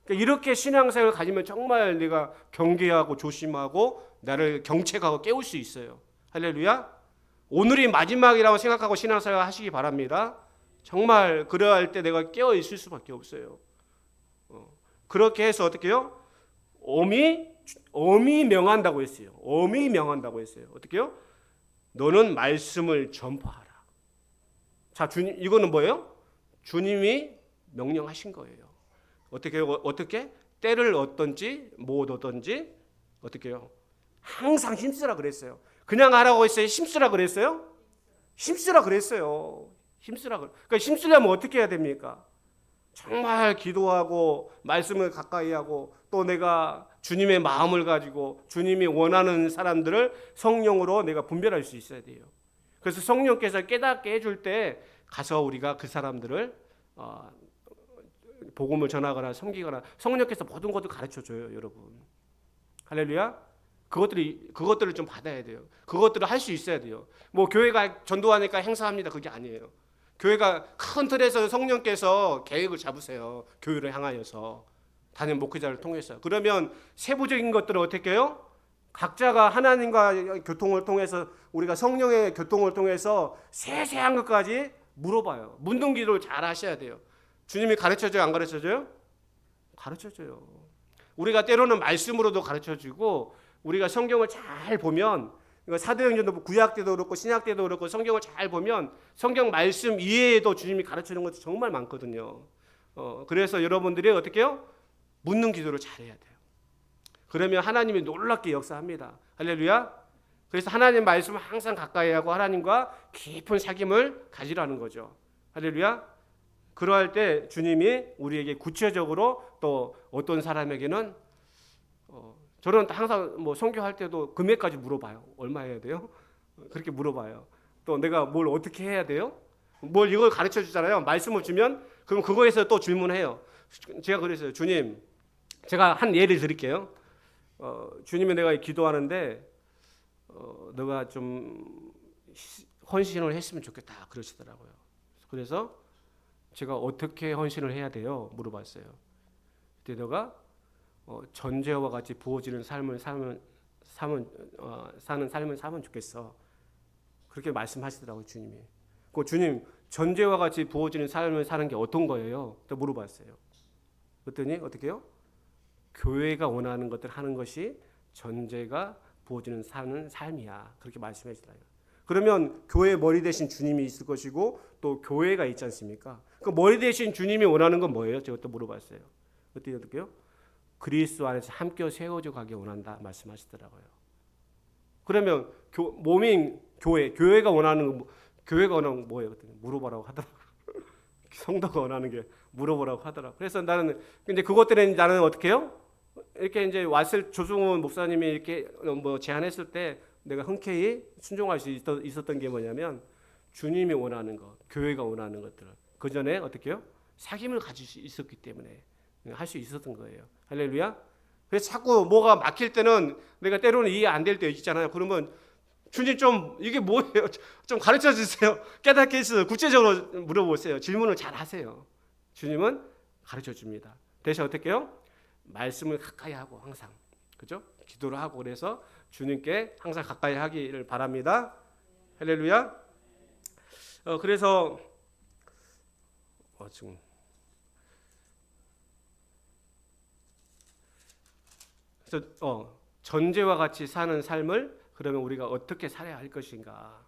그러니까 이렇게 신앙생활을 가지면 정말 내가 경계하고 조심하고 나를 경책하고 깨울 수 있어요. 할렐루야. 오늘이 마지막이라고 생각하고 신앙생활 하시기 바랍니다. 정말 그러할 때 내가 깨어 있을 수밖에 없어요. 그렇게 해서 어떻게 해요? 엄히 명한다고 했어요. 엄히 명한다고 했어요. 어떻게 해요? 너는 말씀을 전파하라. 자, 주님, 이거는 뭐예요? 주님이 명령하신 거예요. 어떻게? 때를 얻든지 못 얻든지 어떻게 해요? 항상 힘쓰라 그랬어요. 그냥 하라고 했어요? 힘쓰라 그랬어요? 힘쓰라 그랬어요. 그러니까 힘쓰려면 어떻게 해야 됩니까? 정말 기도하고 말씀을 가까이 하고 또 내가 주님의 마음을 가지고 주님이 원하는 사람들을 성령으로 내가 분별할 수 있어야 돼요. 그래서 성령께서 깨닫게 해줄 때 가서 우리가 그 사람들을 복음을 전하거나 섬기거나 성령께서 모든 것을 가르쳐줘요, 여러분. 할렐루야. 그것들을 좀 받아야 돼요. 그것들을 할 수 있어야 돼요. 뭐 교회가 전도하니까 행사합니다. 그게 아니에요. 교회가 큰 틀에서 성령께서 계획을 잡으세요. 교회를 향하여서 단임 목회자를 통해서. 그러면 세부적인 것들을 어떻게 해요? 각자가 하나님과 교통을 통해서 우리가 성령의 교통을 통해서 세세한 것까지 물어봐요. 묻는 기도를 잘 하셔야 돼요. 주님이 가르쳐줘요? 안 가르쳐줘요? 가르쳐줘요. 우리가 때로는 말씀으로도 가르쳐주고 우리가 성경을 잘 보면 사도행전도 구약 때도 그렇고 신약 때도 그렇고 성경을 잘 보면 성경 말씀 이외에도 주님이 가르치는 것도 정말 많거든요. 그래서 여러분들이 어떻게 해요? 묻는 기도를 잘해야 돼요. 그러면 하나님이 놀랍게 역사합니다. 할렐루야. 그래서 하나님 말씀을 항상 가까이 하고 하나님과 깊은 사귐을 가지라는 거죠. 할렐루야. 그러할 때 주님이 우리에게 구체적으로 또 어떤 사람에게는 저는 항상 뭐 선교할 때도 금액까지 물어봐요. 얼마 해야 돼요? 그렇게 물어봐요. 또 내가 뭘 어떻게 해야 돼요? 뭘 이걸 가르쳐 주잖아요. 말씀을 주면 그럼 그거에서 또 질문해요. 제가 그랬어요. 주님, 제가 한 예를 드릴게요. 주님이 내가 기도하는데 너가 좀 헌신을 했으면 좋겠다 그러시더라고요. 그래서 제가 어떻게 헌신을 해야 돼요? 물어봤어요. 그때 너가 전제와 같이 부어지는 삶을 사는 삶을 살면 좋겠어. 그렇게 말씀하시더라고요, 주님이. 주님, 전제와 같이 부어지는 삶을 사는 게 어떤 거예요? 또 물어봤어요. 그랬더니 어떻게 해요? 교회가 원하는 것들 하는 것이 전제가 부어지는 사는 삶이야. 그렇게 말씀하시더라고요. 그러면 교회 머리 대신 주님이 있을 것이고 또 교회가 있지 않습니까? 그 머리 대신 주님이 원하는 건 뭐예요? 제가 또 물어봤어요. 어떻게요? 그리스도 안에서 함께 세워져 가기 원한다 말씀하시더라고요. 그러면 몸인 교회가 원하는 거, 교회가 원하는 거 뭐예요? 물어보라고 하더라고요. 성도가 원하는 게 물어보라고 하더라고요. 그래서 나는 근데 그것들은 나는 어떻게 해요? 이렇게 이제 왔을 조승훈 목사님이 이렇게 뭐 제안했을 때 내가 흔쾌히 순종할 수 있었던 게 뭐냐면 주님이 원하는 것, 교회가 원하는 것들을 그 전에 어떻게 해요? 사귐을 가질 수 있었기 때문에 할 수 있었던 거예요. 할렐루야. 그래서 자꾸 뭐가 막힐 때는 내가 때로는 이해 안 될 때 있잖아요. 그러면 주님 좀 이게 뭐예요? 좀 가르쳐 주세요. 깨닫게 해서 구체적으로 물어보세요. 질문을 잘 하세요. 주님은 가르쳐 줍니다. 대신 어떻게 해요? 말씀을 가까이 하고 항상 그죠? 기도를 하고 그래서 주님께 항상 가까이 하기를 바랍니다. 할렐루야. 그래서 지금 전제와 같이 사는 삶을 그러면 우리가 어떻게 살아야 할 것인가?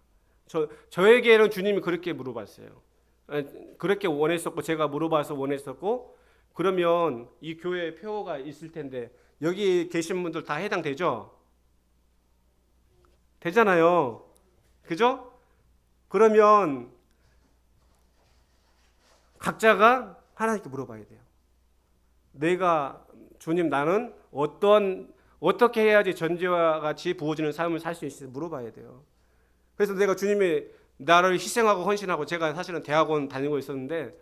저에게는 주님이 그렇게 물어봤어요. 그렇게 원했었고 제가 물어봐서 원했었고 그러면 이 교회에 표가 있을 텐데 여기 계신 분들 다 해당되죠? 되잖아요. 그죠? 그러면 각자가 하나님께 물어봐야 돼요. 내가 주님 나는 어떻게 해야지 전제와 같이 부어지는 삶을 살 수 있을지 물어봐야 돼요. 그래서 내가 주님이 나를 희생하고 헌신하고 제가 사실은 대학원 다니고 있었는데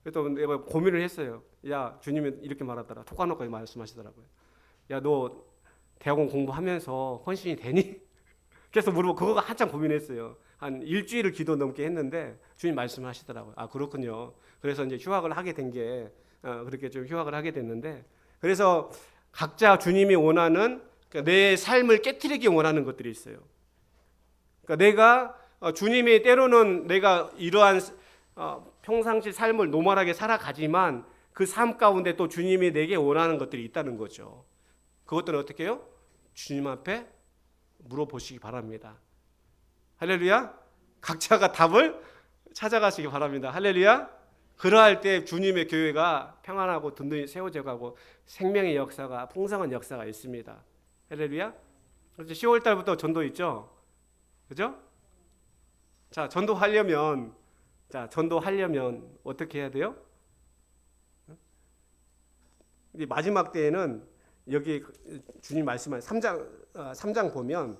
그래서 내가 고민을 했어요. 야 주님이 이렇게 말하더라. 톡까놓고 말씀하시더라고요. 야 너 대학원 공부하면서 헌신이 되니? 그래서 물어보고 그거가 한참 고민했어요. 한 일주일을 기도 넘게 했는데 주님 말씀하시더라고요. 아 그렇군요. 그래서 이제 휴학을 하게 된 게 그렇게 좀 휴학을 하게 됐는데 그래서 각자 주님이 원하는 그러니까 내 삶을 깨트리기 원하는 것들이 있어요. 그러니까 내가 주님이 때로는 내가 이러한 평상시 삶을 노멀하게 살아가지만 그 삶 가운데 또 주님이 내게 원하는 것들이 있다는 거죠. 그것들은 어떻게 해요? 주님 앞에 물어보시기 바랍니다. 할렐루야. 각자가 답을 찾아가시기 바랍니다. 할렐루야. 그러할 때 주님의 교회가 평안하고 든든히 세워져 가고 생명의 역사가 풍성한 역사가 있습니다. 할렐루야. 그래서 10월 달부터 전도 있죠. 그죠? 자, 전도하려면 어떻게 해야 돼요? 마지막 때에는 여기 주님 말씀한 3장 보면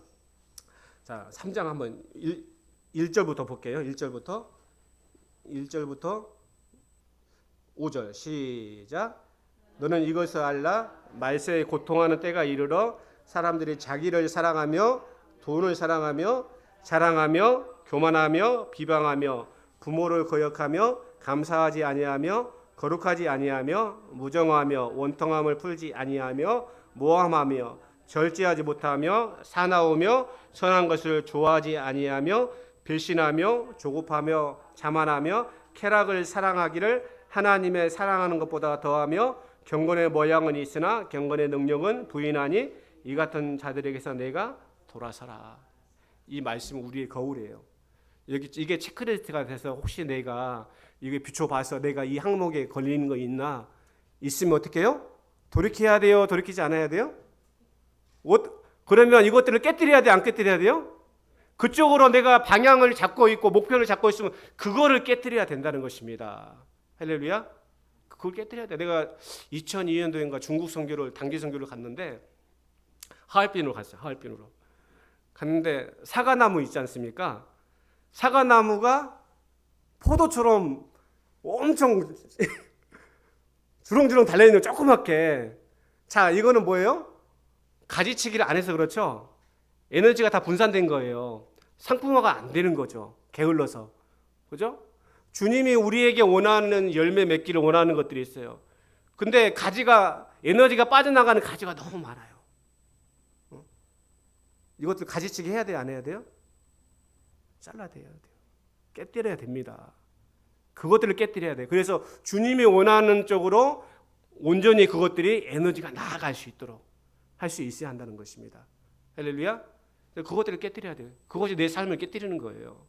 자, 3장 한번 1절부터 볼게요. 1절부터 5절 시작. 너는 이것을 알라. 말세에 고통하는 때가 이르러 사람들이 자기를 사랑하며 돈을 사랑하며 자랑하며 교만하며 비방하며 부모를 거역하며 감사하지 아니하며 거룩하지 아니하며 무정하며 원통함을 풀지 아니하며 모함하며 절제하지 못하며 사나우며 선한 것을 좋아하지 아니하며 배신하며 조급하며 자만하며 쾌락을 사랑하기를 하나님의 사랑하는 것보다 더하며 경건의 모양은 있으나 경건의 능력은 부인하니 이 같은 자들에게서 내가 돌아서라. 이 말씀은 우리의 거울이에요. 이게 체크리스트가 돼서 혹시 내가 이게 비춰봐서 내가 이 항목에 걸리는 거 있나 있으면 어떻게 해요? 돌이켜야 돼요? 돌이키지 않아야 돼요? 그러면 이것들을 깨뜨려야 돼? 안 깨뜨려야 돼요? 그쪽으로 내가 방향을 잡고 있고 목표를 잡고 있으면 그거를 깨뜨려야 된다는 것입니다. 할렐루야. 그걸 깨뜨려야 돼. 내가 2002년도인가 중국 선교를 단기 선교를 갔는데 하얼빈으로 갔어요. 하얼빈으로 갔는데 사과나무 있지 않습니까? 사과나무가 포도처럼 엄청 주렁주렁 달려있는 조그맣게. 자, 이거는 뭐예요? 가지치기를 안 해서 그렇죠. 에너지가 다 분산된 거예요. 상품화가 안 되는 거죠. 게을러서. 그죠? 주님이 우리에게 원하는 열매 맺기를 원하는 것들이 있어요. 근데 에너지가 빠져나가는 가지가 너무 많아요. 이것들 가지치기 해야 돼요? 안 해야 돼요? 잘라야 돼요. 깨뜨려야 됩니다. 그것들을 깨뜨려야 돼요. 그래서 주님이 원하는 쪽으로 온전히 그것들이 에너지가 나아갈 수 있도록 할 수 있어야 한다는 것입니다. 할렐루야. 그것들을 깨뜨려야 돼요. 그것이 내 삶을 깨뜨리는 거예요.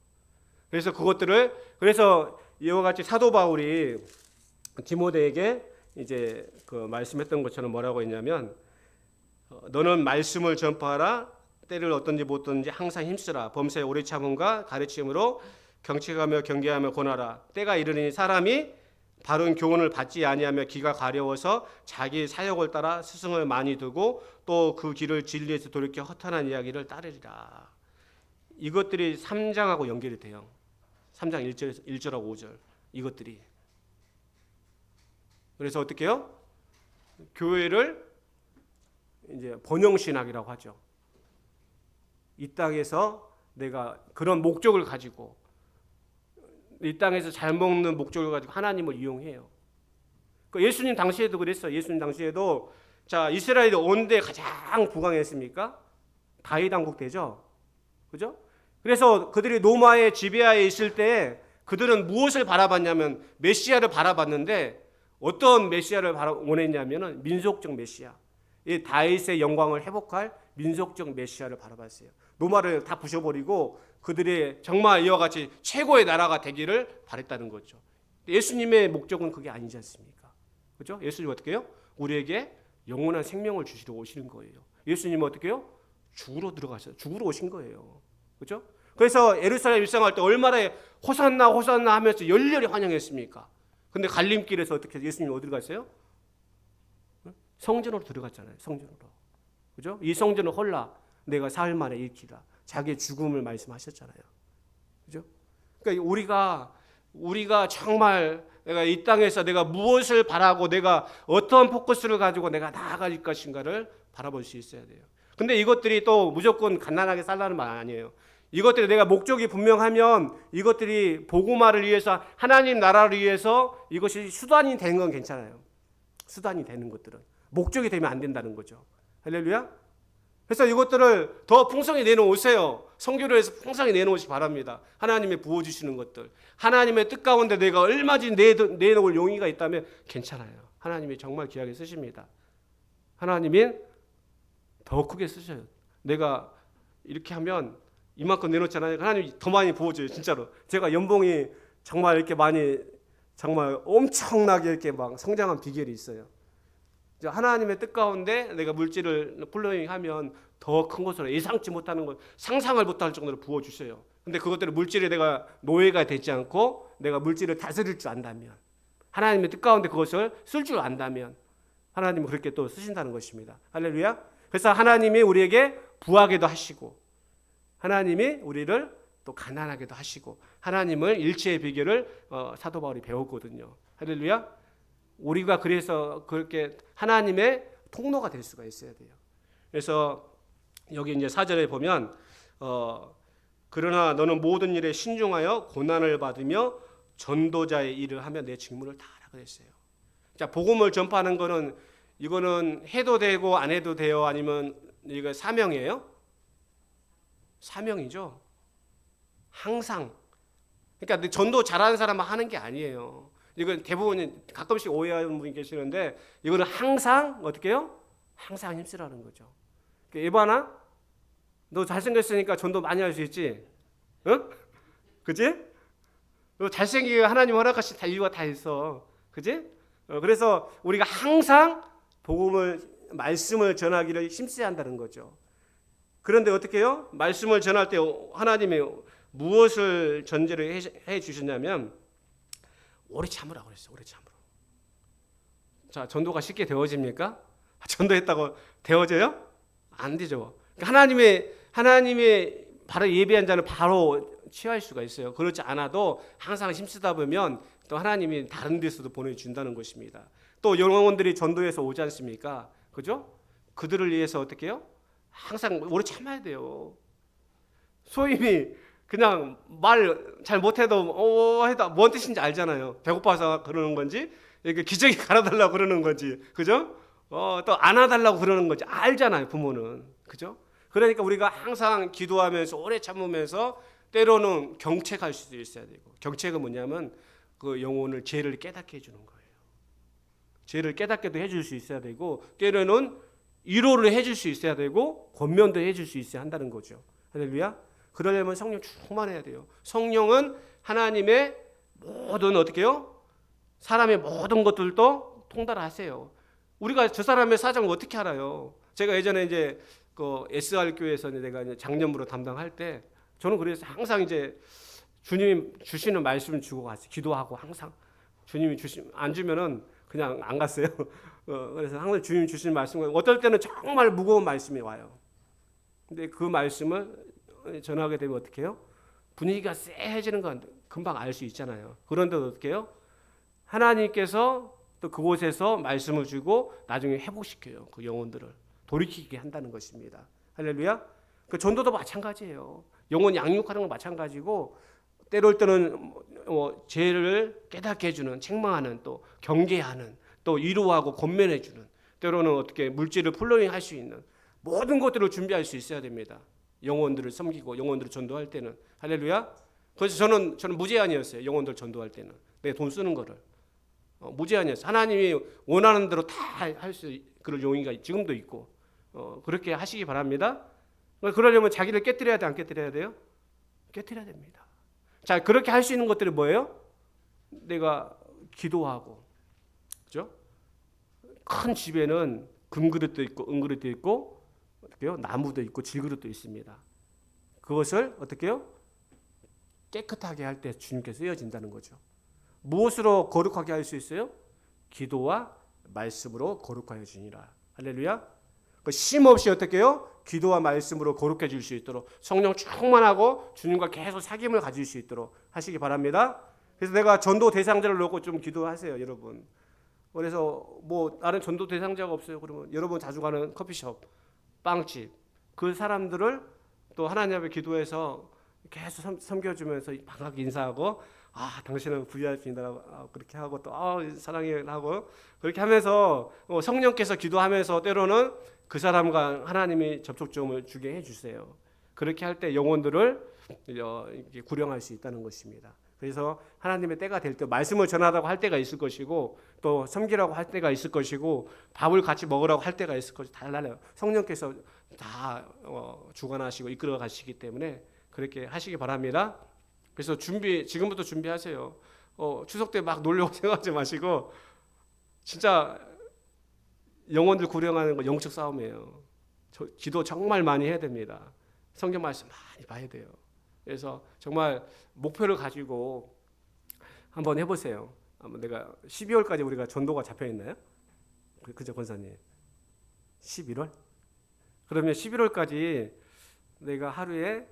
그래서 이와 같이 사도 바울이 디모데에게 이제 그 말씀했던 것처럼 뭐라고 했냐면, 너는 말씀을 전파하라. 때를 어떤지 못든지 항상 힘쓰라. 범사에 오래 참음과 가르침으로 경책하며 경계하며 권하라. 때가 이르니 사람이 바른 교훈을 받지 아니하며 기가 가려워서 자기 사역을 따라 스승을 많이 두고 또 그 길을 진리에서 돌이켜 허탄한 이야기를 따르리라. 이것들이 3장하고 연결이 돼요. 3장 1절하고 5절 이것들이. 그래서 어떻게 해요? 교회를 이제 번영신학이라고 하죠. 이 땅에서 내가 그런 목적을 가지고, 이 땅에서 잘 먹는 목적을 가지고 하나님을 이용해요. 예수님 당시에도 그랬어요. 예수님 당시에도 자, 이스라엘이 온데 가장 부강했습니까? 다윗 왕국 때죠. 그죠? 그래서 그들이 로마의 지배하에 있을 때 그들은 무엇을 바라봤냐면 메시아를 바라봤는데, 어떤 메시아를 원했냐면은 민족적 메시아, 이 다윗의 영광을 회복할 민족적 메시아를 바라봤어요. 로마를 다 부셔버리고 그들의 정말 이와 같이 최고의 나라가 되기를 바랬다는 거죠. 예수님의 목적은 그게 아니지 않습니까? 그죠? 예수님 어떻게 해요? 우리에게 영원한 생명을 주시러 오시는 거예요. 예수님은 어떻게 해요? 죽으러 들어가셔서 죽으러 오신 거예요. 그죠? 그래서 예루살렘 입성할 때 얼마나 호산나 호산나 하면서 열렬히 환영했습니까? 근데 갈림길에서 어떻게 예수님이 어디로 갔어요? 성전으로 들어갔잖아요. 성전으로. 그죠? 이 성전은 홀라 내가 사흘 만에 일으키라. 자기의 죽음을 말씀하셨잖아요. 그죠? 그러니까 우리가 정말 내가 이 땅에서 내가 무엇을 바라고 내가 어떤 포커스를 가지고 내가 나아갈 것인가를 바라볼 수 있어야 돼요. 근데 이것들이 또 무조건 가난하게 살라는 말 아니에요. 이것들이 내가 목적이 분명하면 이것들이 복음화를 위해서 하나님 나라를 위해서 이것이 수단이 되는 건 괜찮아요. 수단이 되는 것들은 목적이 되면 안 된다는 거죠. 할렐루야. 그래서 이것들을 더 풍성히 내놓으세요. 선교를 해서 풍성히 내놓으시 바랍니다. 하나님의 부어주시는 것들, 하나님의 뜻 가운데 내가 얼마든지 내놓을 용의가 있다면 괜찮아요. 하나님이 정말 귀하게 쓰십니다. 하나님이 더 크게 쓰셔요. 내가 이렇게 하면 이만큼 내놓잖아요. 하나님이 더 많이 부어줘요. 진짜로 제가 연봉이 정말 이렇게 많이 정말 엄청나게 이렇게 막 성장한 비결이 있어요. 하나님의 뜻 가운데 내가 물질을 플로잉하면 더 큰 것으로 예상치 못하는 것, 상상을 못할 정도로 부어주세요. 근데 그것들을 물질에 내가 노예가 되지 않고 내가 물질을 다스릴 줄 안다면, 하나님의 뜻 가운데 그것을 쓸 줄 안다면 하나님은 그렇게 또 쓰신다는 것입니다. 할렐루야. 그래서 하나님이 우리에게 부하게도 하시고, 하나님이 우리를 또 가난하게도 하시고, 하나님을 일치의 비결을 사도 바울이 배웠거든요. 할렐루야. 우리가 그래서 그렇게 하나님의 통로가 될 수가 있어야 돼요. 그래서 여기 이제 4절에 보면 그러나 너는 모든 일에 신중하여 고난을 받으며 전도자의 일을 하며 내 직무를 다 하라 그랬어요. 자, 복음을 전파하는 거는 이거는 해도 되고 안 해도 돼요? 아니면 이거 사명이에요? 사명이죠. 항상. 그러니까 전도 잘하는 사람만 하는 게 아니에요. 이건 대부분 가끔씩 오해하는 분이 계시는데, 이거는 항상 어떻게 해요? 항상 힘쓰라는 거죠. 예반아, 너 잘생겼으니까 전도 많이 할 수 있지? 응? 그지? 너 잘생기게 하나님 허락하신 다 이유가 다 있어. 그지? 그래서 우리가 항상 말씀을 전하기를 힘써야 한다는 거죠. 그런데 어떻게 해요? 말씀을 전할 때 하나님이 무엇을 전제를 해 주셨냐면 오래 참으라고 그랬어요. 오래 참으라. 자, 전도가 쉽게 되어집니까? 전도했다고 되어져요? 안 되죠. 그러니까 하나님의 바로 예비한 자는 바로 취할 수가 있어요. 그렇지 않아도 항상 힘쓰다 보면 또 하나님이 다른 데서도 보내준다는 것입니다. 또 영혼들이 전도해서 오지 않습니까? 그죠? 그들을 위해서 어떻게 해요? 항상 오래 참아야 돼요. 소임이 그냥 말 잘 못해도 해도 뭔 뜻인지 알잖아요. 배고파서 그러는 건지, 이렇게 기저귀 갈아달라고 그러는 건지, 그죠? 또 안아달라고 그러는 건지 알잖아요, 부모는. 그죠? 그러니까 우리가 항상 기도하면서 오래 참으면서 때로는 경책할 수도 있어야 되고, 경책은 뭐냐면 그 영혼을 죄를 깨닫게 해주는 거예요. 죄를 깨닫게도 해줄 수 있어야 되고, 때로는 위로를 해줄 수 있어야 되고, 권면도 해줄 수 있어야 한다는 거죠. 할렐루야. 그러려면 성령 충만해야 돼요. 성령은 하나님의 모든 어떻게 해요? 사람의 모든 것들도 통달하세요. 우리가 저 사람의 사정을 어떻게 알아요? 제가 예전에 이제 그 SR 교회에서 내가 이제 장년부로 담당할 때 저는 그래서 항상 이제 주님이 주시는 말씀을 주고 갔어요. 기도하고 항상 주님이 안 주면은 그냥 안 갔어요. 그래서 항상 주님이 주시는 말씀과 어떨 때는 정말 무거운 말씀이 와요. 근데 그 말씀을 전하게 되면 어떻게 해요? 분위기가 쎄해지는 건 금방 알 수 있잖아요. 그런데 어떻게 해요? 하나님께서 또 그곳에서 말씀을 주고 나중에 회복시켜요. 그 영혼들을 돌이키게 한다는 것입니다. 할렐루야. 그 전도도 마찬가지예요. 영혼 양육하는 건 마찬가지고 때릴 때는 죄를 깨닫게 해주는, 책망하는, 또 경계하는, 또 위로하고 권면해주는, 때로는 어떻게 물질을 플로잉할 수 있는 모든 것들을 준비할 수 있어야 됩니다. 영혼들을 섬기고 영혼들을 전도할 때는. 할렐루야. 그래서 저는 무제한이었어요. 영혼들 전도할 때는 내 돈 쓰는 거를 무제한이었어요. 하나님이 원하는 대로 다 할 수 그런 용의가 지금도 있고 그렇게 하시기 바랍니다. 그러려면 자기를 깨뜨려야 돼, 안 깨뜨려야 돼요? 깨뜨려야 됩니다. 자, 그렇게 할 수 있는 것들이 뭐예요? 내가 기도하고, 그죠? 큰 집에는 금그릇도 있고 은그릇도 있고 어떻게요? 나무도 있고 질그릇도 있습니다. 그것을 어떻게 해요? 깨끗하게 할 때 주님께서 쓰여진다는 거죠. 무엇으로 거룩하게 할 수 있어요? 기도와 말씀으로 거룩하여 주니라. 할렐루야. 쉼 없이 어떻게 해요? 기도와 말씀으로 거룩해 줄 수 있도록 성령 충만하고 주님과 계속 사귐을 가질 수 있도록 하시기 바랍니다. 그래서 내가 전도 대상자를 놓고 좀 기도하세요, 여러분. 그래서 뭐 나는 전도 대상자가 없어요. 그러면 여러분 자주 가는 커피숍, 빵집 그 사람들을 또 하나님 앞에 기도해서 계속 섬겨주면서 반갑게 인사하고 당신은 VIP입니다 그렇게 하고 또 사랑해 하고 그렇게 하면서 성령께서 기도하면서 때로는 그 사람과 하나님이 접촉점을 주게 해주세요. 그렇게 할 때 영혼들을 구령할 수 있다는 것입니다. 그래서 하나님의 때가 될 때 말씀을 전하라고 할 때가 있을 것이고 또 섬기라고 할 때가 있을 것이고 밥을 같이 먹으라고 할 때가 있을 것이 달라요. 성령께서 다 주관하시고 이끌어 가시기 때문에 그렇게 하시기 바랍니다. 그래서 지금부터 준비하세요. 추석 때 막 놀려고 생각하지 마시고 진짜 영혼들 구령하는 거 영적 싸움이에요. 기도 정말 많이 해야 됩니다. 성경 말씀 많이 봐야 돼요. 그래서 정말 목표를 가지고 한번 해보세요. 내가 12월까지 우리가 전도가 잡혀 있나요? 그죠, 권사님? 11월? 그러면 11월까지 내가 하루에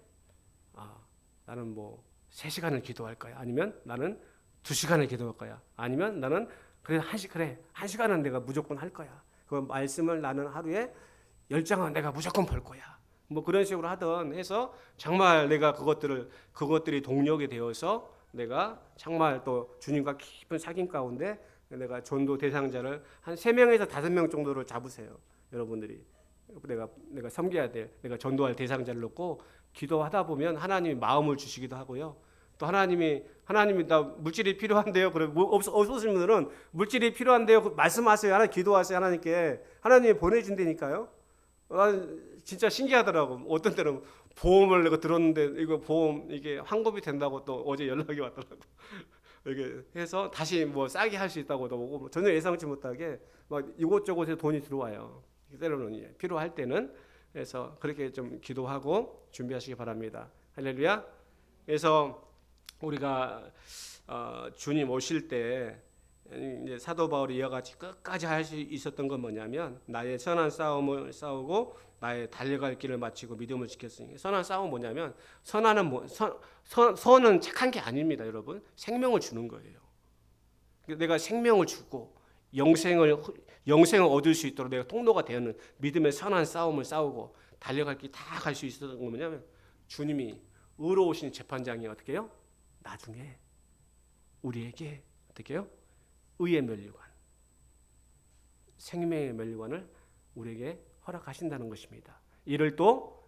나는 뭐 3시간을 기도할 거야. 아니면 나는 2시간을 기도할 거야. 아니면 나는 그래 1시간은 내가 무조건 할 거야. 그 말씀을 나는 하루에 10장은 내가 무조건 볼 거야. 뭐 그런 식으로 하던 해서 정말 내가 그것들이 동력이 되어서 내가 정말 또 주님과 깊은 사귐 가운데 내가 전도 대상자를 한 3명에서 5명 정도를 잡으세요. 여러분들이 내가 섬겨야 돼. 내가 전도할 대상자를 놓고 기도하다 보면 하나님이 마음을 주시기도 하고요. 또 하나님이 나 물질이 필요한데요. 그래 없으신 분들은 물질이 필요한데요. 말씀하세요. 하나님 기도하세요. 하나님이 보내준다니까요. 진짜 신기하더라고. 어떤 때는 보험을 내가 들었는데 이거 보험 이게 환급이 된다고 또 어제 연락이 왔더라고. 이렇게 해서 다시 뭐 싸게 할 수 있다고도 오고 전혀 예상치 못하게 막 이곳저곳에 돈이 들어와요. 때로는 필요할 때는. 그래서 그렇게 좀 기도하고 준비하시기 바랍니다. 할렐루야. 그래서 우리가 주님 오실 때 이제 사도 바울이 이어같이 끝까지 할 수 있었던 건 뭐냐면 나의 선한 싸움을 싸우고 나의 달려갈 길을 마치고 믿음을 지켰으니 선한 싸움은 뭐냐면 선은 착한 게 아닙니다, 여러분. 생명을 주는 거예요. 내가 생명을 주고 영생을 얻을 수 있도록 내가 통로가 되는 믿음의 선한 싸움을 싸우고 달려갈 길 다 갈 수 있었던 건 뭐냐면 주님이 의로우신 재판장이 어떻게 해요? 나중에 우리에게 어떻게 해요? 의의 면류관, 생명의 면류관을 우리에게 허락하신다는 것입니다. 이를 또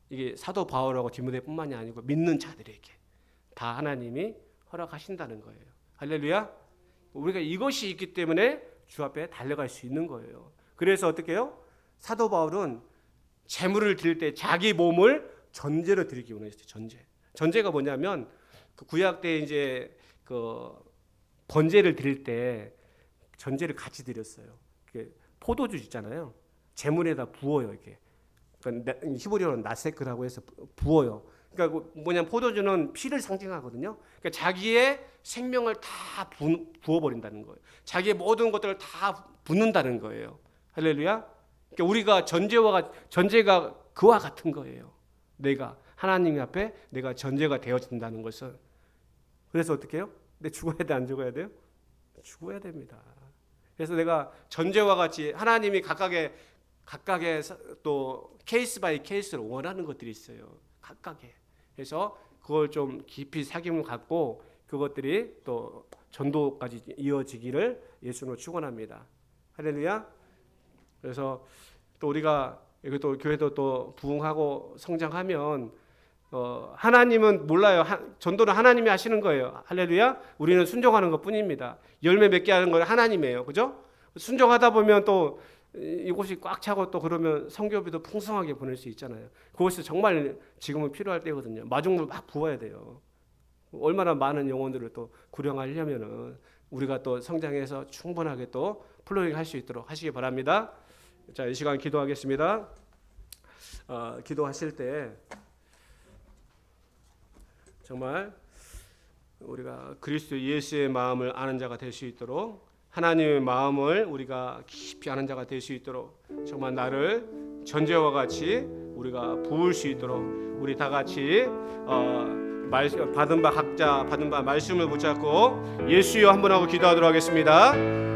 이게 사도 바울하고 디모데뿐만이 아니고 믿는 자들에게 다 하나님이 허락하신다는 거예요. 할렐루야. 우리가 이것이 있기 때문에 주 앞에 달려갈 수 있는 거예요. 그래서 어떻게 해요? 사도 바울은 재물을 드릴 때 자기 몸을 전제로 드리기 원했어요. 전제가 뭐냐면 그 구약 때 이제 그 번제를 드릴 때 전제를 같이 드렸어요. 포도주 있잖아요. 제물에다 부어요 이게. 그러니까 히브리어로는 나세크라고 해서 부어요. 그러니까 뭐냐면 포도주는 피를 상징하거든요. 그러니까 자기의 생명을 다 부어버린다는 거예요. 자기의 모든 것들을 다 붓는다는 거예요. 할렐루야. 그러니까 우리가 전제가 그와 같은 거예요. 내가 하나님 앞에 내가 전제가 되어진다는 것은. 그래서 어떻게 해요? 내 죽어야 돼, 안 죽어야 돼요? 죽어야 됩니다. 그래서 내가 전제와 같이 하나님이 각각의 또 케이스 바이 케이스로 원하는 것들이 있어요. 각각의. 그래서 그걸 좀 깊이 사귐을 갖고 그것들이 또 전도까지 이어지기를 예수로 축원합니다. 할렐루야. 그래서 또 우리가 여기 또 교회도 또 부흥하고 성장하면 하나님은 몰라요. 전도는 하나님이 하시는 거예요. 할렐루야. 우리는 순종하는 것뿐입니다. 열매 맺게 하는 건 하나님이에요. 그죠? 순종하다 보면 또 이곳이 꽉 차고 또 그러면 성교비도 풍성하게 보낼 수 있잖아요. 그것이 정말 지금은 필요할 때거든요. 마중물 막 부어야 돼요. 얼마나 많은 영혼들을 또 구령하려면은 우리가 또 성장해서 충분하게 또 플로잉 할 수 있도록 하시기 바랍니다. 자, 이 시간 기도하겠습니다. 기도하실 때 정말 우리가 그리스도 예수의 마음을 아는 자가 될 수 있도록 하나님의 마음을 우리가 깊이 아는 자가 될 수 있도록 정말 나를 전제와 같이 우리가 부을 수 있도록 우리 다 같이 받은 바 각자 받은 바 말씀을 붙잡고 예수여 한번 하고 기도하도록 하겠습니다.